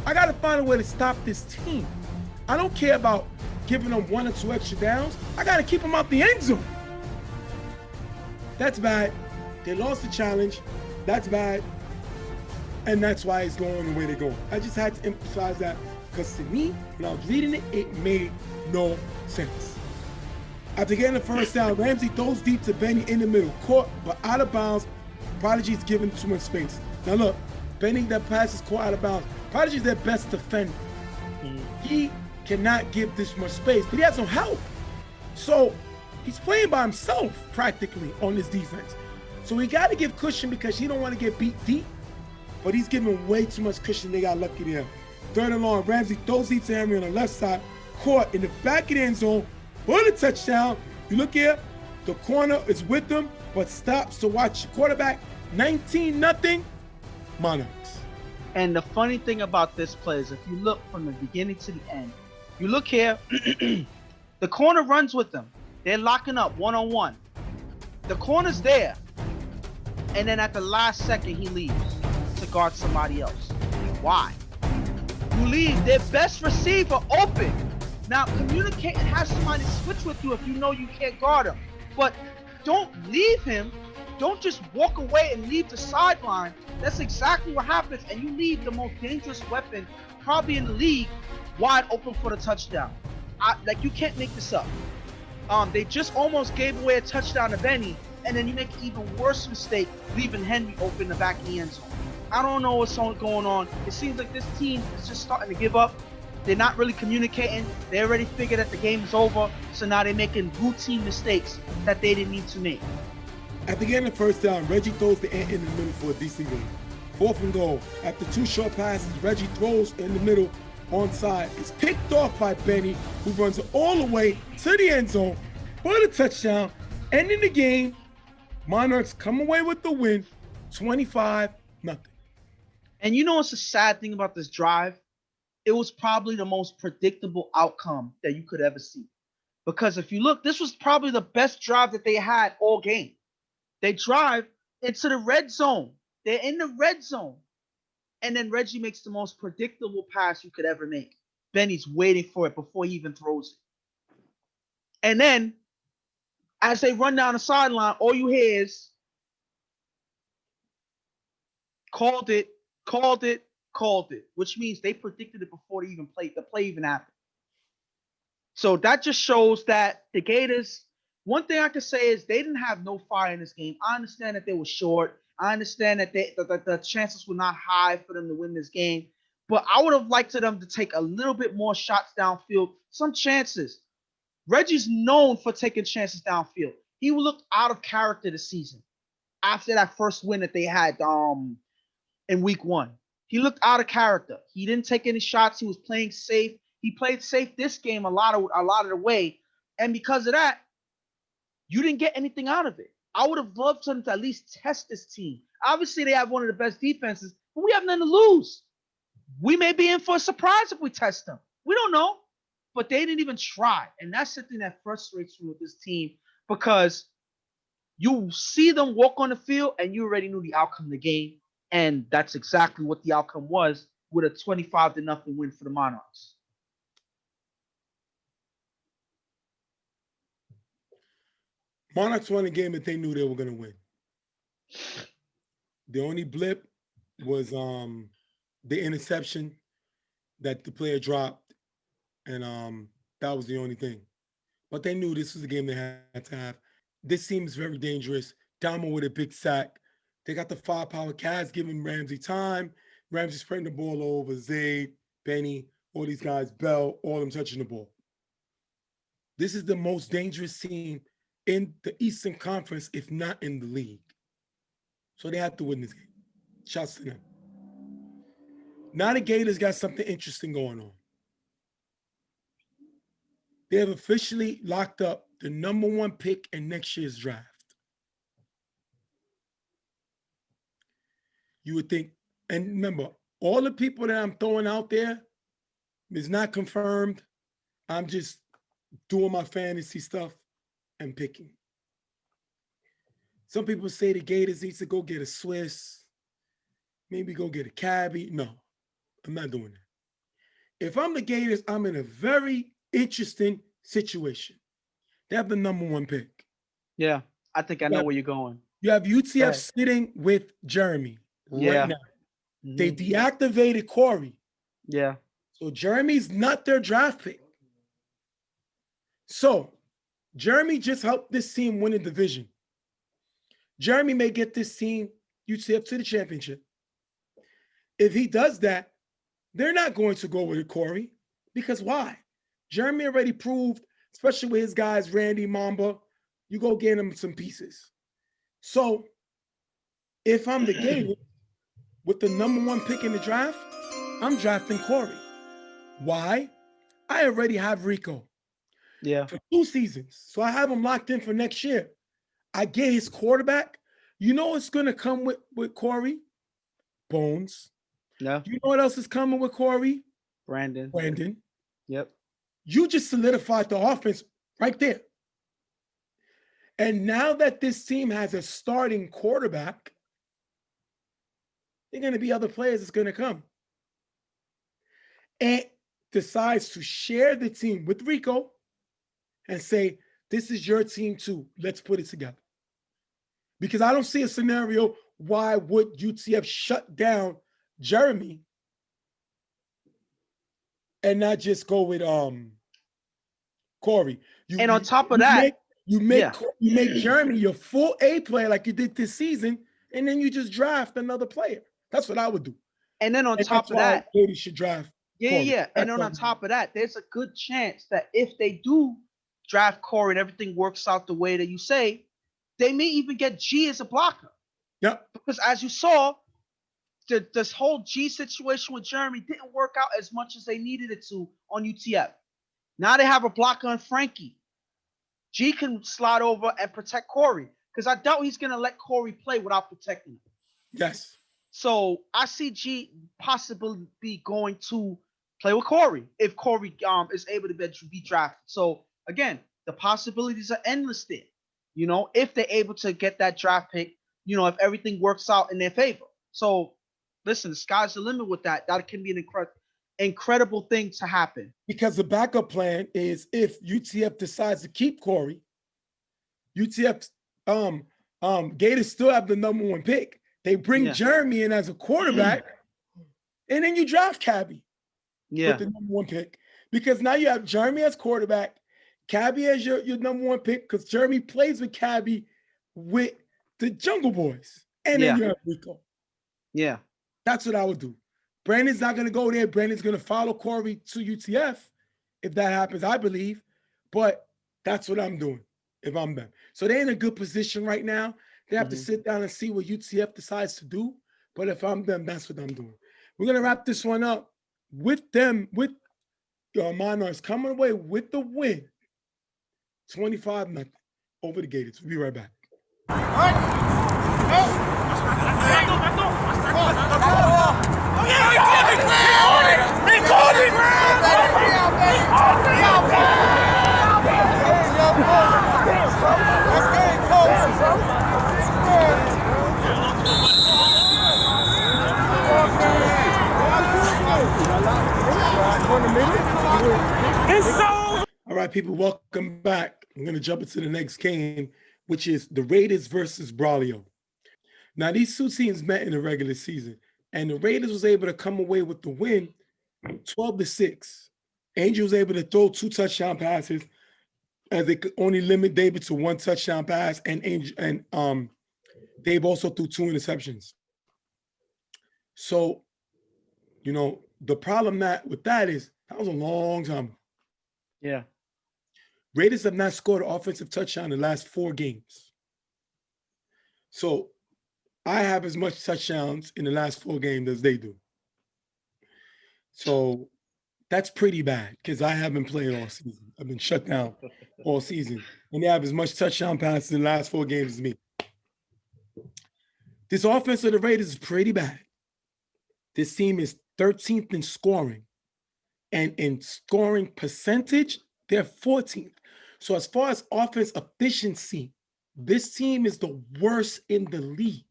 I got to find a way to stop this team. I don't care about giving them 1 or 2 extra downs. I got to keep them out the end zone. That's bad. They lost the challenge. That's bad. And that's why it's going the way they're going. I just had to emphasize that because to me, when I was reading it, it made no sense. After getting the first down, Ramsey throws deep to Benny in the middle. Caught, but out of bounds. Prodigy's given too much space. Now look, Benny, that pass is caught out of bounds. Prodigy is their best defender. He cannot give this much space, but he has no help. So he's playing by himself practically on this defense. So we got to give cushion because he don't want to get beat deep, but he's giving way too much cushion. They got lucky there. 3rd and long, Ramsey throws deep to Henry on the left side, caught in the back of the end zone for the touchdown. You look here, the corner is with them, but stops to watch the quarterback. 19-0, Monarchs. And the funny thing about this play is if you look from the beginning to the end, you look here, the corner runs with them. They're locking up one-on-one. The corner's there. And then at the last second, he leaves to guard somebody else. Why? You leave their best receiver open. Now, communicate and have somebody switch with you if you know you can't guard him. But don't leave him. Don't just walk away and leave the sideline. That's exactly what happens. And you leave the most dangerous weapon probably in the league wide open for the touchdown. Like, you can't make this up. They just almost gave away a touchdown to Benny, and then you make an even worse mistake leaving Henry open in the back of the end zone. I don't know what's going on. It seems like this team is just starting to give up. They're not really communicating. They already figured that the game is over, so now they're making routine mistakes that they didn't need to make. At the end of the first down, Reggie throws the ant in the middle for a decent gain. 4th and goal. After 2 short passes, Reggie throws in the middle onside. It's picked off by Benny, who runs all the way to the end zone for the touchdown. Ending the game, Monarchs come away with the win, 25-0. And you know what's the sad thing about this drive? It was probably the most predictable outcome that you could ever see. Because if you look, this was probably the best drive that they had all game. They drive into the red zone. They're in the red zone. And then Reggie makes the most predictable pass you could ever make. Benny's waiting for it before he even throws it. And then, as they run down the sideline, all you hear is, called it, which means they predicted it before they even played. The play even happened. So that just shows that the Gators, one thing I can say is they didn't have no fire in this game. I understand that they were short. I understand that the chances were not high for them to win this game. But I would have liked them to take a little bit more shots downfield, some chances. Reggie's known for taking chances downfield. He looked out of character this season after that first win that they had in week 1. He looked out of character. He didn't take any shots. He was playing safe. He played safe this game a lot of the way. And because of that, you didn't get anything out of it. I would have loved them to at least test this team. Obviously, they have one of the best defenses, but we have nothing to lose. We may be in for a surprise if we test them. We don't know. But they didn't even try. And that's something that frustrates me with this team because you see them walk on the field and you already knew the outcome of the game. And that's exactly what the outcome was with a 25-0 win for the Monarchs. Monarchs won a game that they knew they were going to win. The only blip was the interception that the player dropped, and that was the only thing. But they knew this was a game they had to have. This seems very dangerous. Damo with a big sack. They got the firepower. Kaz giving Ramsey time. Ramsey spreading the ball over. Zayd, Benny, all these guys, Bell, all of them touching the ball. This is the most dangerous team in the Eastern Conference, if not in the league. So they have to win this game. Shouts to them. Now the Gators got something interesting going on. They have officially locked up the #1 pick in next year's draft. You would think, and remember, all the people that I'm throwing out there is not confirmed. I'm just doing my fantasy stuff and picking. Some people say the Gators needs to go get a Swiss, maybe go get a cabbie. No, I'm not doing that. If I'm the Gators, I'm in a very interesting situation. They have the #1 pick. Yeah, I think I know where you're going. You have UTF sitting with Jeremy right now. Mm-hmm. They deactivated Corey. Yeah. So Jeremy's not their draft pick. So Jeremy just helped this team win a division. Jeremy may get this team, UTF, to the championship. if he does that, they're not going to go with Corey because why? Jeremy already proved, especially with his guys, Randy, Mamba, you go get him some pieces. So if I'm the Gators with the #1 pick in the draft, I'm drafting Corey. Why? I already have Rico. Yeah. For 2 seasons. So I have him locked in for next year. I get his quarterback. You know what's going to come with Corey? Bones. Yeah. You know what else is coming with Corey? Brandon. Yep. You just solidified the offense right there. And now that this team has a starting quarterback, there are going to be other players that's going to come. And decides to share the team with Rico and say, this is your team too. Let's put it together. Because I don't see a scenario why would UTF shut down Jeremy and not just go with Corey. And on top of that, you make Jeremy your full A player like you did this season, and then you just draft another player. That's what I would do. And then on top of that, Katie should draft. Yeah, Corey. yeah. And then on top of that, there's a good chance that if they do draft Corey and everything works out the way that you say, they may even get G as a blocker. Yep. Because as you saw, this whole G situation with Jeremy didn't work out as much as they needed it to on UTF. Now they have a blocker on Frankie. G can slide over and protect Corey because I doubt he's going to let Corey play without protecting him. Yes. So I see G possibly be going to play with Corey if Corey is able to be drafted. So again, the possibilities are endless there. You know, if they're able to get that draft pick, you know, if everything works out in their favor. So listen, the sky's the limit with that. That can be an incredible thing to happen. Because the backup plan is if UTF decides to keep Corey, UTF Gators still have the #1 pick. They bring Jeremy in as a quarterback, and then you draft Cabby with the #1 pick. Because now you have Jeremy as quarterback, Cabby as your #1 pick, because Jeremy plays with Cabby with the Jungle Boys. And then you have Rico. Yeah. That's what I would do. Brandon's not going to go there. Brandon's going to follow Corey to UTF if that happens, I believe. But that's what I'm doing if I'm them. So they're in a good position right now. They have to sit down and see what UTF decides to do. But if I'm them, that's what I'm doing. We're going to wrap this one up with them, with Monarchs coming away with the win. 25-0 over the Gators. We'll be right back. All right, people, welcome back. I'm going to jump into the next game, which is the Raiders versus Braulio. Now, these two teams met in the regular season, and the Raiders was able to come away with the win 12-6. Angel was able to throw 2 touchdown passes as they could only limit David to 1 touchdown pass, and Dave also threw 2 interceptions. So, you know, the problem with that is that was a long time. Yeah. Raiders have not scored an offensive touchdown in the last 4 games. So I have as much touchdowns in the last 4 games as they do. So that's pretty bad because I haven't played all season. I've been shut down all season. And they have as much touchdown passes in the last 4 games as me. This offense of the Raiders is pretty bad. This team is 13th in scoring. And in scoring percentage, they're 14th. So as far as offense efficiency, this team is the worst in the league.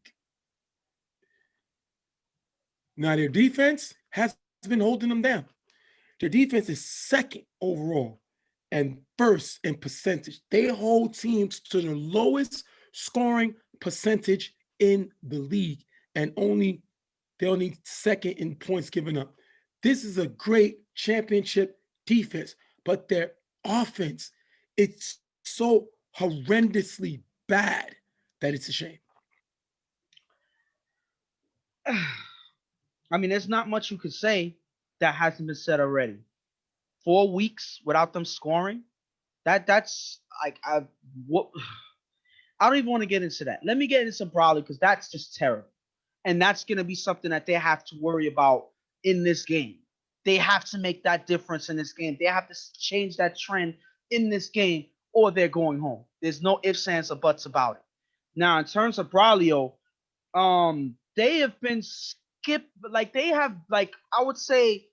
Now, their defense has been holding them down. Their defense is 2nd overall and 1st in percentage. They hold teams to the lowest scoring percentage in the league, and they're only 2nd in points given up. This is a great championship defense, but their offense, it's so horrendously bad that it's a shame. I mean, there's not much you could say that hasn't been said already. 4 weeks without them scoring. That's like what I don't even want to get into that. Let me get into some Braulio because that's just terrible. And that's going to be something that they have to worry about in this game. They have to make that difference in this game. They have to change that trend in this game or they're going home. There's no ifs, ands, or buts about it. Now, in terms of Braulio, they have been skipped. Like they have, like I would say,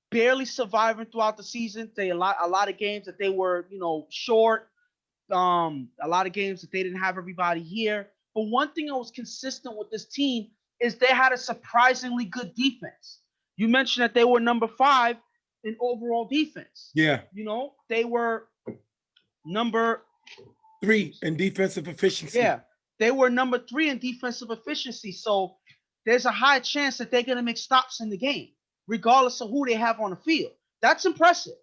barely surviving throughout the season. They a lot of games that they were, short. A lot of games that they didn't have everybody here. But one thing that was consistent with this team is they had a surprisingly good defense. You mentioned that they were number 5 in overall defense. Yeah. They were number 3 in defensive efficiency. Yeah, they were number 3 in defensive efficiency. So there's a high chance that they're going to make stops in the game, regardless of who they have on the field. That's impressive.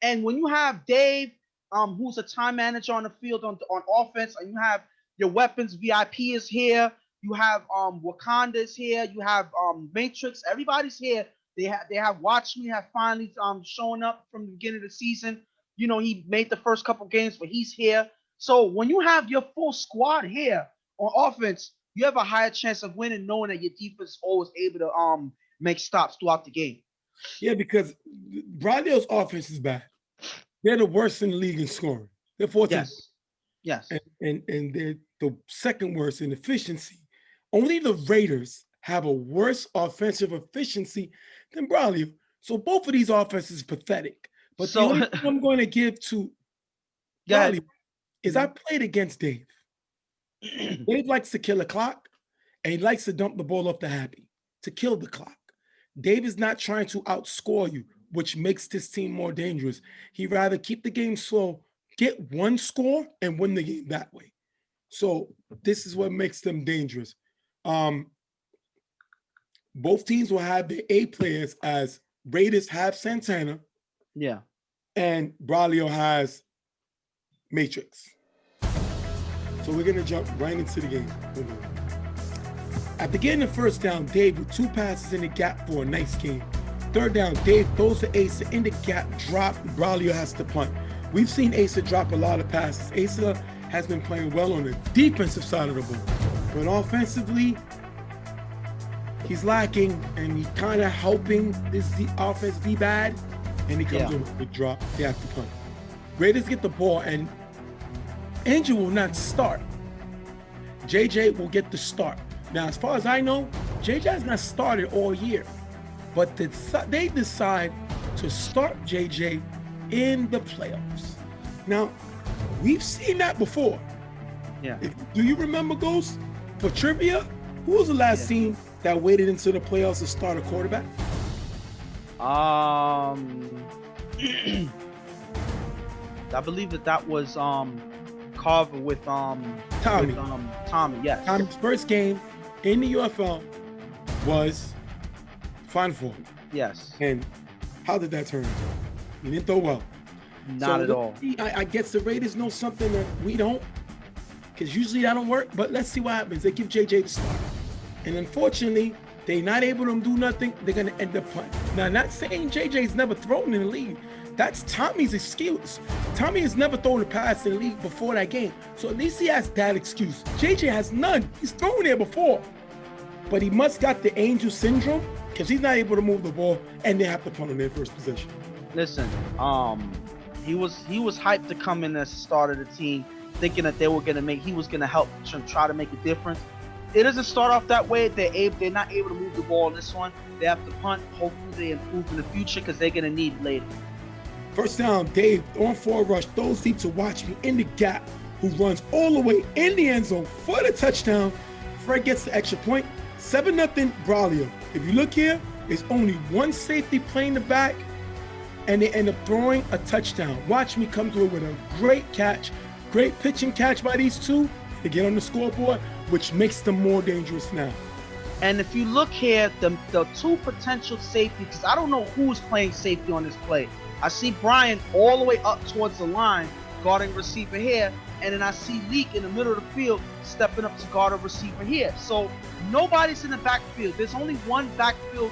And when you have Dave, who's a time manager on the field on offense, and you have your weapons, VIP is here, you have Wakanda is here, you have Matrix, everybody's here. They have Watch Me have finally showing up from the beginning of the season. He made the first couple games, but he's here. So when you have your full squad here on offense, you have a higher chance of winning, knowing that your defense is always able to make stops throughout the game. Yeah, because Braulio's offense is bad. They're the worst in the league in scoring. They're 14th. Yes. And they're the second worst in efficiency. Only the Raiders have a worse offensive efficiency than Braulio. So both of these offenses are pathetic. But the only thing I'm going to give to Braulio is I played against Dave. Dave likes to kill a clock, and he likes to dump the ball off the happy to kill the clock. Dave is not trying to outscore you, which makes this team more dangerous. He'd rather keep the game slow, get one score, and win the game that way. So this is what makes them dangerous. Both teams will have their A players, as Raiders have Santana. Yeah. And Braulio has Matrix. So we're going to jump right into the game. At the beginning of first down, Dave with 2 passes in the gap for a nice game. Third down, Dave throws to Asa in the gap, drop. Braulio has to punt. We've seen Asa drop a lot of passes. Asa has been playing well on the defensive side of the ball. But offensively, he's lacking, and he's kind of helping this offense be bad. And he comes in with a drop. They have to punt. Raiders get the ball, and Angel will not start. JJ will get the start. Now, as far as I know, JJ has not started all year. But they decide to start JJ in the playoffs. Now, we've seen that before. Yeah. Do you remember, Ghost? For trivia, who was the last team that waited into the playoffs to start a quarterback? I believe that was Carver with Tommy. Tommy, yes. Tommy's first game in the UFL was Final Four. Yes. And how did that turn out? He didn't throw well. Not at all. I guess the Raiders know something that we don't, because usually that don't work, but let's see what happens. They give JJ the start. And unfortunately, they're not able to do nothing. They're going to end up punting. Now, not saying JJ's never thrown in the league. That's Tommy's excuse. Tommy has never thrown a pass in the league before that game. So at least he has that excuse. JJ has none. He's thrown there before. But he must got the Angel syndrome, because he's not able to move the ball, and they have to punt on their first possession. Listen, he was hyped to come in as the starter of the team, thinking that he was gonna help try to make a difference. It doesn't start off that way. They're not able to move the ball in this one. They have to punt. Hopefully they improve in the future, because they're gonna need it later. First down, Dave on for a rush, throws deep to Watch Me in the gap, who runs all the way in the end zone for the touchdown. Fred gets the extra point. 7-0 Braulio. If you look here, there's only one safety playing the back, and they end up throwing a touchdown. Watch Me come through with a great catch, great pitching catch by these two to get on the scoreboard, which makes them more dangerous now. And if you look here, the two potential safeties, because I don't know who's playing safety on this play. I see Brian all the way up towards the line, guarding receiver here, and then I see Leak in the middle of the field stepping up to guard a receiver here. So nobody's in the backfield. There's only one backfield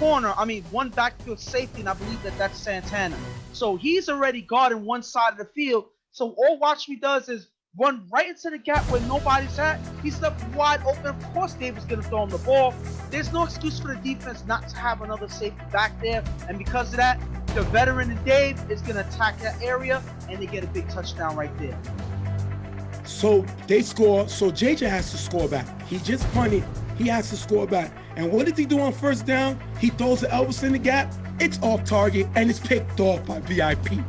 one backfield safety, and I believe that's Santana. So he's already guarding one side of the field. So all Watch Me does is run right into the gap where nobody's at. He's left wide open. Of course, Davis gonna throw him the ball. There's no excuse for the defense not to have another safety back there. And because of that, the veteran in Dave is gonna attack that area, and they get a big touchdown right there. So they score. So JJ has to score back. He just punted. He has to score back. And what did he do on first down? He throws the Elvis in the gap. It's off target, and it's picked off by VIP.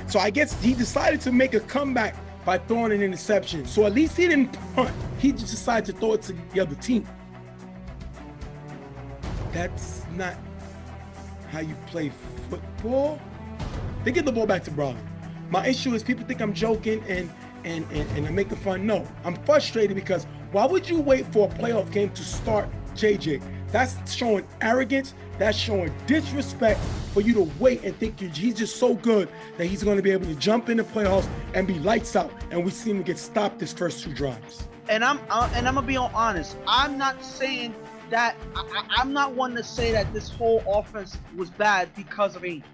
So I guess he decided to make a comeback by throwing an interception. So at least he didn't punt. He just decided to throw it to the other team. That's not how you play football. They give the ball back to Braulio. My issue is people think I'm joking and I'm making fun. No, I'm frustrated because why would you wait for a playoff game to start JJ? That's showing arrogance. That's showing disrespect for you to wait and think he's just so good that he's going to be able to jump in the playoffs and be lights out. And we see him get stopped his first 2 drives. And I'm gonna be honest. I'm not saying that I'm not one to say that this whole offense was bad because of Angel.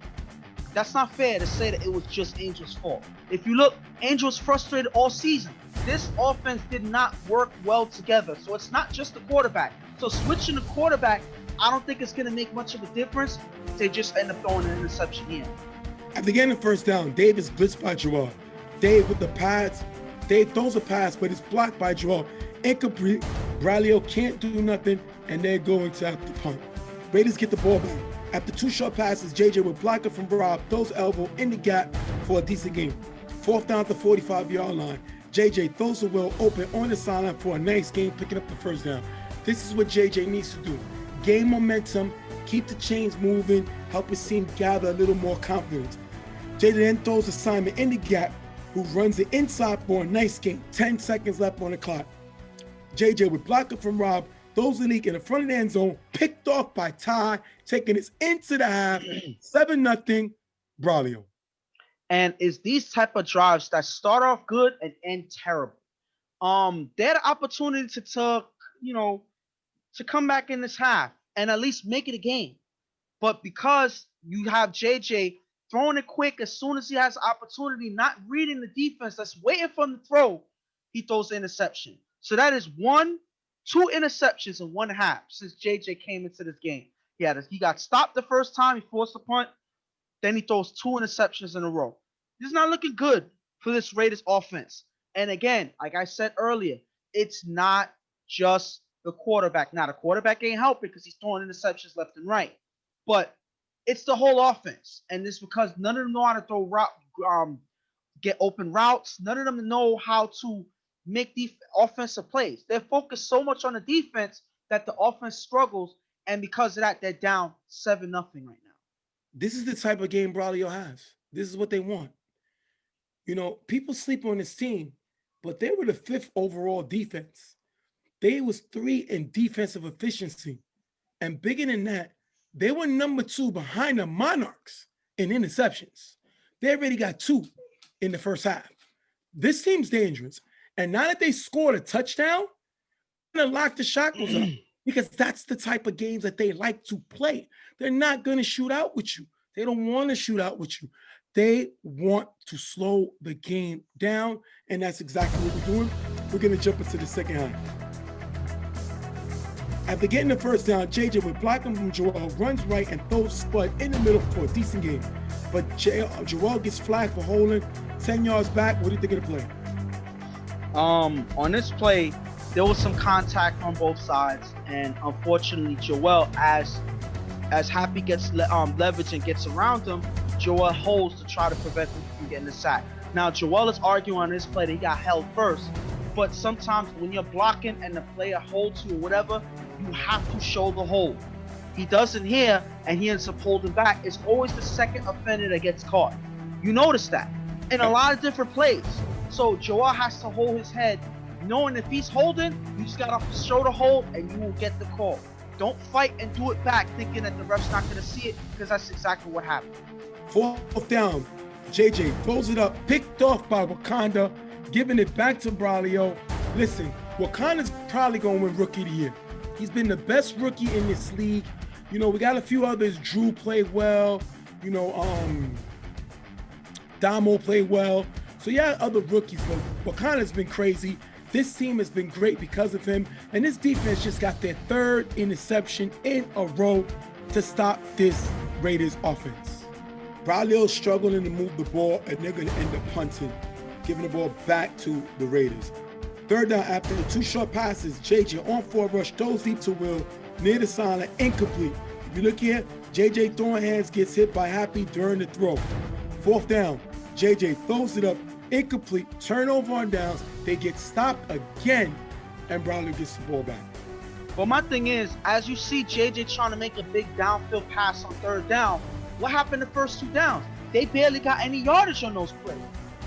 That's not fair to say that it was just Angel's fault. If you look, Angel's frustrated all season. This offense did not work well together. So it's not just the quarterback. So switching the quarterback, I don't think it's going to make much of a difference. They just end up throwing an interception here. After getting the first down, Dave is blitzed by Joel. Dave with the pads. Dave throws a pass, but it's blocked by Joel. Incomplete. Braulio can't do nothing, and they're going to have to punt. Raiders get the ball back. After 2 short passes, JJ with blocker from Rob, throws elbow in the gap for a decent game. 4th down at the 45-yard line. JJ throws the wheel open on the sideline for a nice game, picking up the first down. This is what JJ needs to do. Gain momentum, keep the chains moving, help his team gather a little more confidence. JJ then throws Simon in the gap, who runs it inside for a nice game. 10 seconds left on the clock. JJ with blocker from Rob, throws the leak in the front of the end zone, picked off by Ty, taking us into the half, 7-0, Braulio. And it's these type of drives that start off good and end terrible. They had an opportunity to come back in this half and at least make it a game. But because you have JJ throwing it quick as soon as he has opportunity, not reading the defense that's waiting for him to throw, he throws the interception. So that is 2 interceptions in 1 half since JJ came into this game. He got stopped the first time, he forced a punt, then he throws 2 interceptions in a row. This is not looking good for this Raiders offense. And again, like I said earlier, it's not just the quarterback. Now, the quarterback ain't helping because he's throwing interceptions left and right. But it's the whole offense. And it's because none of them know how to throw get open routes. None of them know how to make offensive plays. They're focused so much on the defense that the offense struggles. And because of that, they're down 7-0 right now. This is the type of game Braulio has. This is what they want. People sleep on this team, but they were the 5th overall defense. They was 3 in defensive efficiency. And bigger than that, they were number 2 behind the Monarchs in interceptions. They already got 2 in the first half. This team's dangerous. And now that they scored a touchdown, they're going to lock the shackles up because that's the type of games that they like to play. They're not going to shoot out with you. They don't want to shoot out with you. They want to slow the game down, and that's exactly what we're doing. We're going to jump into the second half. After getting the first down, JJ with blocking from Joel runs right and throws Spud in the middle for a decent game. But Joel gets flagged for holding 10 yards back. What do you think of the play? On this play, there was some contact on both sides, and unfortunately, Joel, as Happy gets leverage and gets around him, Joel holds to try to prevent him from getting the sack. Now, Joel is arguing on this play that he got held first, but sometimes when you're blocking and the player holds you or whatever, you have to show the hold. He doesn't here, and he ends up holding back. It's always the second offender that gets caught. You notice that in a lot of different plays. So Joel has to hold his head, knowing if he's holding, you just got to show the hold and you will get the call. Don't fight and do it back thinking that the ref's not going to see it, because that's exactly what happened. 4th down. JJ throws it up, picked off by Wakanda, giving it back to Braulio. Listen, Wakanda's probably going to win Rookie of the Year. He's been the best rookie in this league. You know, we got a few others. Drew played well. You know, Damo played well. So yeah, other rookies, but Wakanda's been crazy. This team has been great because of him. And this defense just got their third interception in a row to stop this Raiders offense. Braulio's struggling to move the ball, and they're going to end up punting, giving the ball back to the Raiders. Third down after the 2 short passes, JJ on 4 rush, throws deep to Will, near the sideline, incomplete. If you look here, JJ throwing hands gets hit by Happy during the throw. 4th down, JJ throws it up, incomplete, turnover on downs. They get stopped again, and Braulio gets the ball back. But my thing is, as you see JJ trying to make a big downfield pass on 3rd down, what happened the first 2 downs? They barely got any yardage on those plays.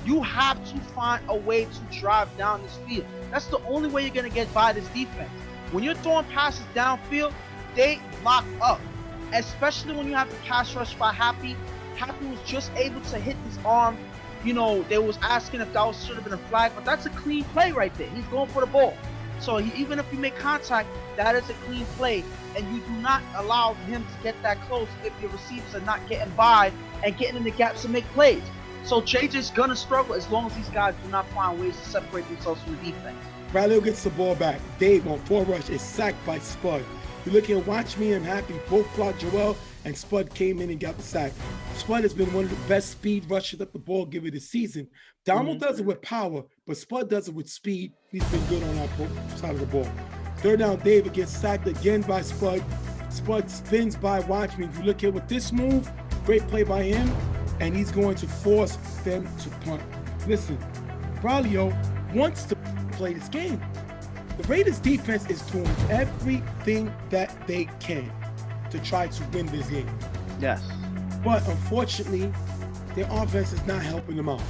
You have to find a way to drive down this field. That's the only way you're going to get by this defense. When you're throwing passes downfield, they lock up, especially when you have the pass rush by Happy. Happy was just able to hit his arm. You know, they was asking if that should have been a flag, but that's a clean play right there. He's going for the ball. So even if you make contact, that is a clean play, and you do not allow him to get that close if your receivers are not getting by and getting in the gaps to make plays. So JJ's gonna struggle as long as these guys do not find ways to separate themselves from the defense. Braulio gets the ball back. Dave on 4 rush is sacked by Spud. You look here, Watch Me and Happy both blocked Joel, and Spud came in and got the sack. Spud has been one of the best speed rushers up the ball given this season. Damo does it with power, but Spud does it with speed. He's been good on our side of the ball. 3rd down, David gets sacked again by Spud. Spud spins by Watch Me. If you look here with this move, great play by him, and he's going to force them to punt. Listen, Braulio wants to play this game. The Raiders defense is doing everything that they can to try to win this game. Yes. But unfortunately, their offense is not helping them out.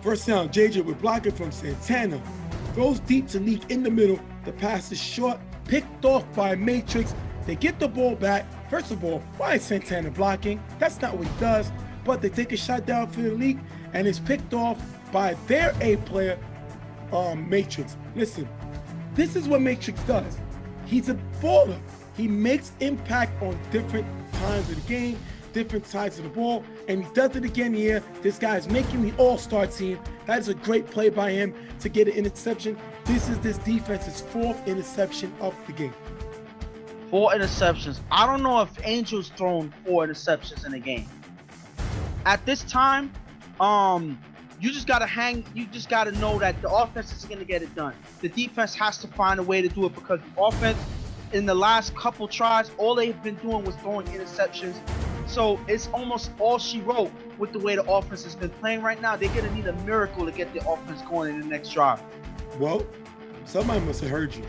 1st down, JJ with blocking from Santana. Throws deep to Leak in the middle. The pass is short, picked off by Matrix. They get the ball back. First of all, why is Santana blocking? That's not what he does. But they take a shot down for the Leak, and it's picked off by their A player, Matrix. Listen, this is what Matrix does. He's a baller. He makes impact on different times of the game, different sides of the ball, and he does it again here. This guy is making the all-star team. That is a great play by him to get an interception. This is this defense's 4th interception of the game. 4 interceptions. I don't know if Angel's thrown 4 interceptions in a game. At this time, you just gotta know that the offense is gonna get it done. The defense has to find a way to do it, because the offense in the last couple tries, all they've been doing was throwing interceptions. So it's almost all she wrote with the way the offense has been playing right now. They're gonna need a miracle to get the offense going in the next drive. Well, somebody must have heard you,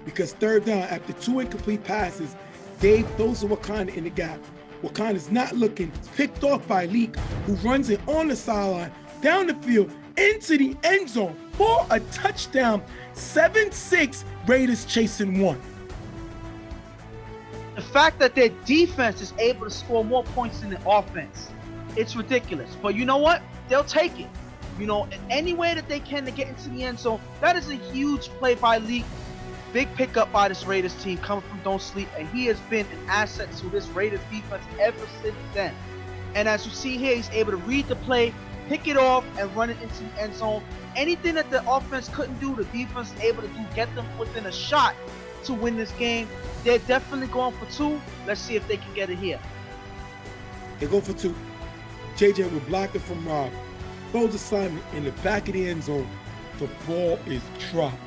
because 3rd down after 2 incomplete passes, Dave throws to Wakanda in the gap. Wakanda's not looking. It's picked off by Leak, who runs it on the sideline, down the field, into the end zone for a touchdown. 7-6, Raiders chasing 1. The fact that their defense is able to score more points than the offense, it's ridiculous. But you know what? They'll take it. You know, in any way that they can to get into the end zone. That is a huge play by Leak. Big pickup by this Raiders team coming from Don't Sleep, and he has been an asset to this Raiders defense ever since then. And as you see here, he's able to read the play, pick it off, and run it into the end zone. Anything that the offense couldn't do, the defense is able to do, get them within a shot to win this game. They're definitely going for 2. Let's see if they can get it here. They go for 2. JJ will block it from Rob. Throws assignment in the back of the end zone. The ball is dropped.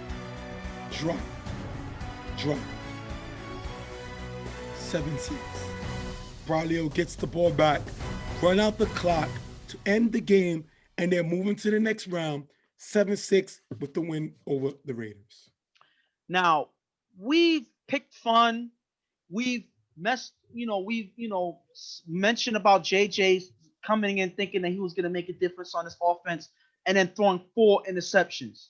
7-6. Braulio gets the ball back, run out the clock to end the game, and they're moving to the next round. 7-6 with the win over the Raiders. Now, we've picked fun. We've mentioned about JJ coming in thinking that he was going to make a difference on this offense and then throwing 4 interceptions.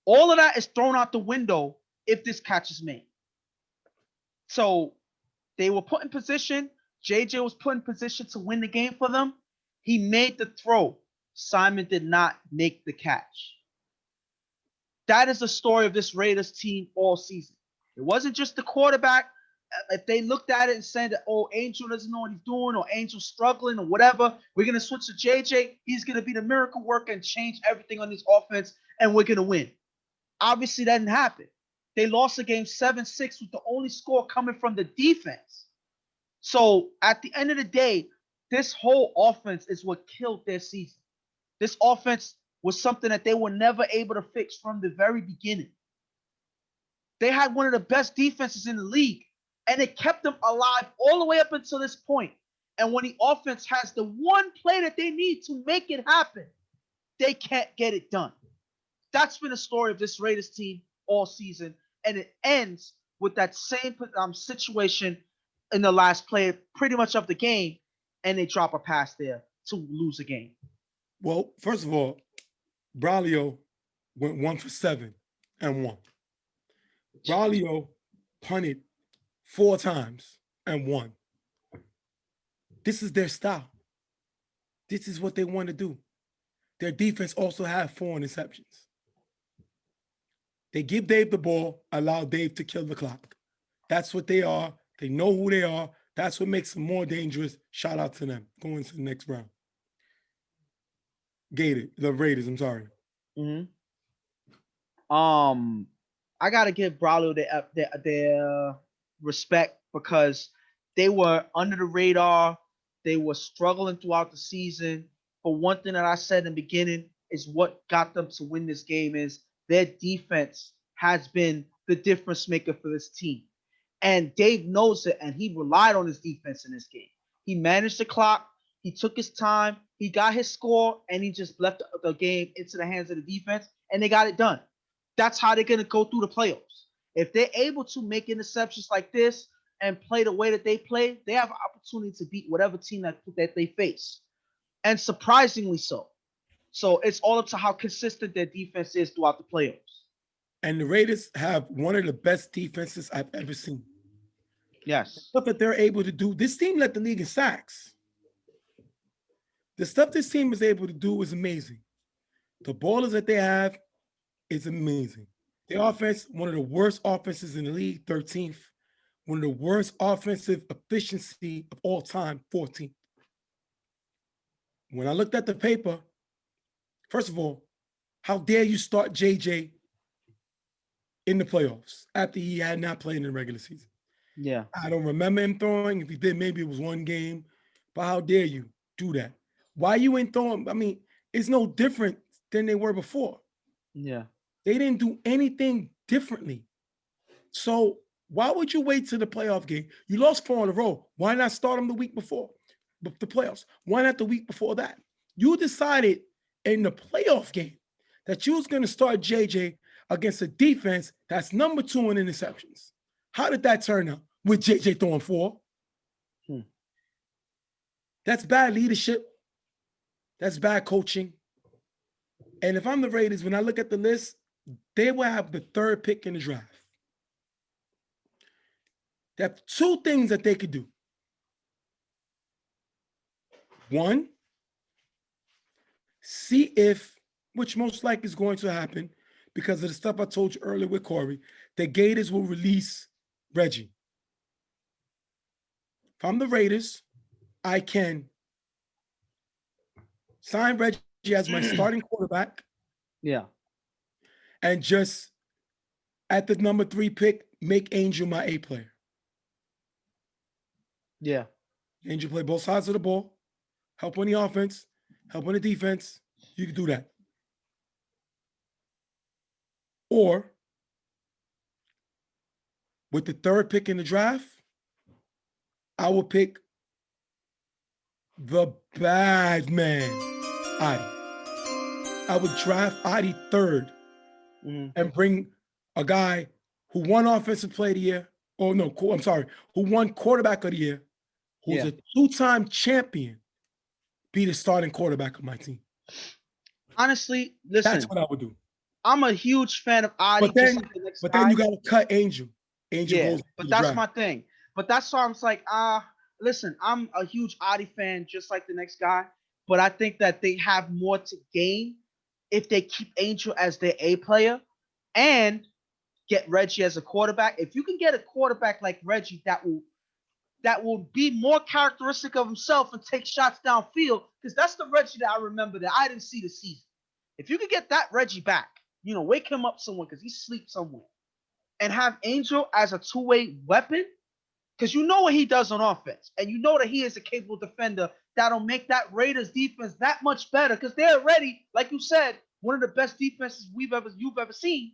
All of that is thrown out the window if this catch is made. So they were put in position. JJ was put in position to win the game for them. He made the throw. Simon did not make the catch. That is the story of this Raiders team all season. It wasn't just the quarterback. If they looked at it and said, oh, Angel doesn't know what he's doing, or Angel's struggling, or whatever, we're going to switch to JJ. He's going to be the miracle worker and change everything on this offense, and we're going to win. Obviously, that didn't happen. They lost the game 7-6 with the only score coming from the defense. So at the end of the day, this whole offense is what killed their season. This offense was something that they were never able to fix from the very beginning. They had one of the best defenses in the league, and it kept them alive all the way up until this point. And when the offense has the one play that they need to make it happen, they can't get it done. That's been the story of this Raiders team all season, and it ends with that same situation in the last play, pretty much of the game, and they drop a pass there to lose the game. Well, first of all, Braulio went 1 for 7 and won. Braulio punted 4 times and won. This is their style. This is what they want to do. Their defense also had 4 interceptions. They give Dave the ball, allow Dave to kill the clock. That's what they are. They know who they are. That's what makes them more dangerous. Shout out to them. Going to the next round. The Raiders, I'm sorry. Mm-hmm. I gotta give Braulio their respect, because they were under the radar. They were struggling throughout the season. But one thing that I said in the beginning is what got them to win this game is their defense has been the difference maker for this team. And Dave knows it, and he relied on his defense in this game. He managed the clock. He took his time. He got his score, and he just left the game into the hands of the defense, and they got it done. That's how they're going to go through the playoffs. If they're able to make interceptions like this and play the way that they play, they have an opportunity to beat whatever team that they face. And surprisingly so. So it's all up to how consistent their defense is throughout the playoffs. And the Raiders have one of the best defenses I've ever seen. Yes. The stuff that they're able to do. This team led the league in sacks. The stuff this team is able to do is amazing. The ballers that they have is amazing. The offense, one of the worst offenses in the league, 13th. One of the worst offensive efficiency of all time, 14th. When I looked at the paper, first of all, how dare you start JJ in the playoffs after he had not played in the regular season? Yeah. I don't remember him throwing. If he did, maybe it was one game. But how dare you do that? Why you ain't throwing? I mean, it's no different than they were before. Yeah. They didn't do anything differently. So why would you wait till the playoff game? You lost 4 in a row. Why not start them the week before the playoffs? Why not the week before that? You decided in the playoff game that you was going to start JJ against a defense that's number 2 in interceptions. How did that turn out with JJ throwing 4? That's bad leadership. That's bad coaching. And if I'm the Raiders, when I look at the list, they will have the 3rd pick in the draft. They have 2 things that they could do. One, see if, which most likely is going to happen because of the stuff I told you earlier with Corey, the Gators will release Reggie. If I'm the Raiders, I can sign Reggie as my starting quarterback. Yeah. And just at the number 3 pick, make Angel my A player. Yeah. Angel play both sides of the ball, help on the offense, help on the defense. You can do that. Or with the 3rd pick in the draft, I will pick the bad man, Adi. I would draft Adi 3rd and bring a guy who won Offensive Player of the Year. Oh, no, I'm sorry. Who won Quarterback of the Year, who's a 2-time champion, be the starting quarterback of my team. Honestly, listen. That's what I would do. I'm a huge fan of Adi. But then you got to cut Angel. Angel goes but that's my thing. But that's why I'm like, listen, I'm a huge Adi fan, just like the next guy. but I think that they have more to gain if they keep Angel as their A player and get Reggie as a quarterback. If you can get a quarterback like Reggie that will be more characteristic of himself and take shots downfield, because that's the Reggie that I remember that I didn't see this season. If you could get that Reggie back, wake him up somewhere because he sleeps somewhere, and have Angel as a two-way weapon, because you know what he does on offense, and you know that he is a capable defender that'll make that Raiders defense that much better, because they're already, like you said, one of the best defenses you've ever seen,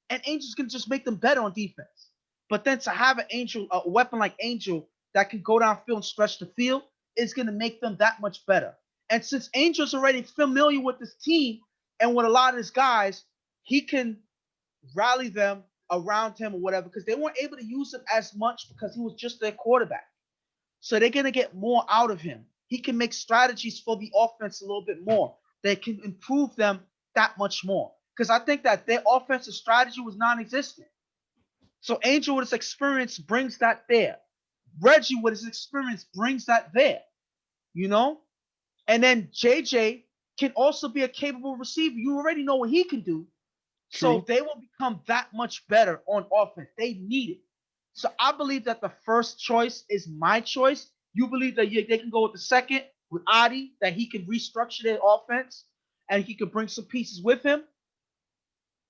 and Angel's gonna just make them better on defense. But then to have a weapon like Angel that can go downfield and stretch the field is gonna make them that much better. And since Angel's already familiar with this team and with a lot of his guys, he can rally them around him or whatever, because they weren't able to use him as much because he was just their quarterback. So they're going to get more out of him. He can make strategies for the offense a little bit more. They can improve them that much more. Because I think that their offensive strategy was non-existent. So Angel with his experience brings that there. Reggie with his experience brings that there. And then JJ can also be a capable receiver. You already know what he can do. So True. they will become that much better on offense. They need it. So I believe that the first choice is my choice. You believe that they can go with the second, with Adi, that he can restructure their offense and he can bring some pieces with him.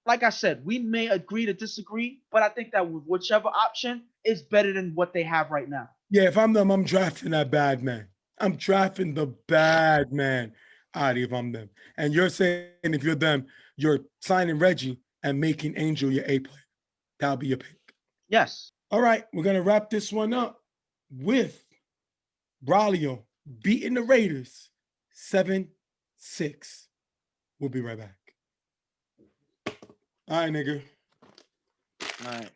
Like I said, we may agree to disagree, but I think that whichever option is better than what they have right now. Yeah, if I'm them, I'm drafting that bad man. I'm drafting the bad man, Adi, if I'm them. And you're saying if you're them, you're signing Reggie and making Angel your A player. That'll be your pick. Yes. All right, we're going to wrap this one up with Braulio beating the Raiders 7-6. We'll be right back. All right, nigga. All right.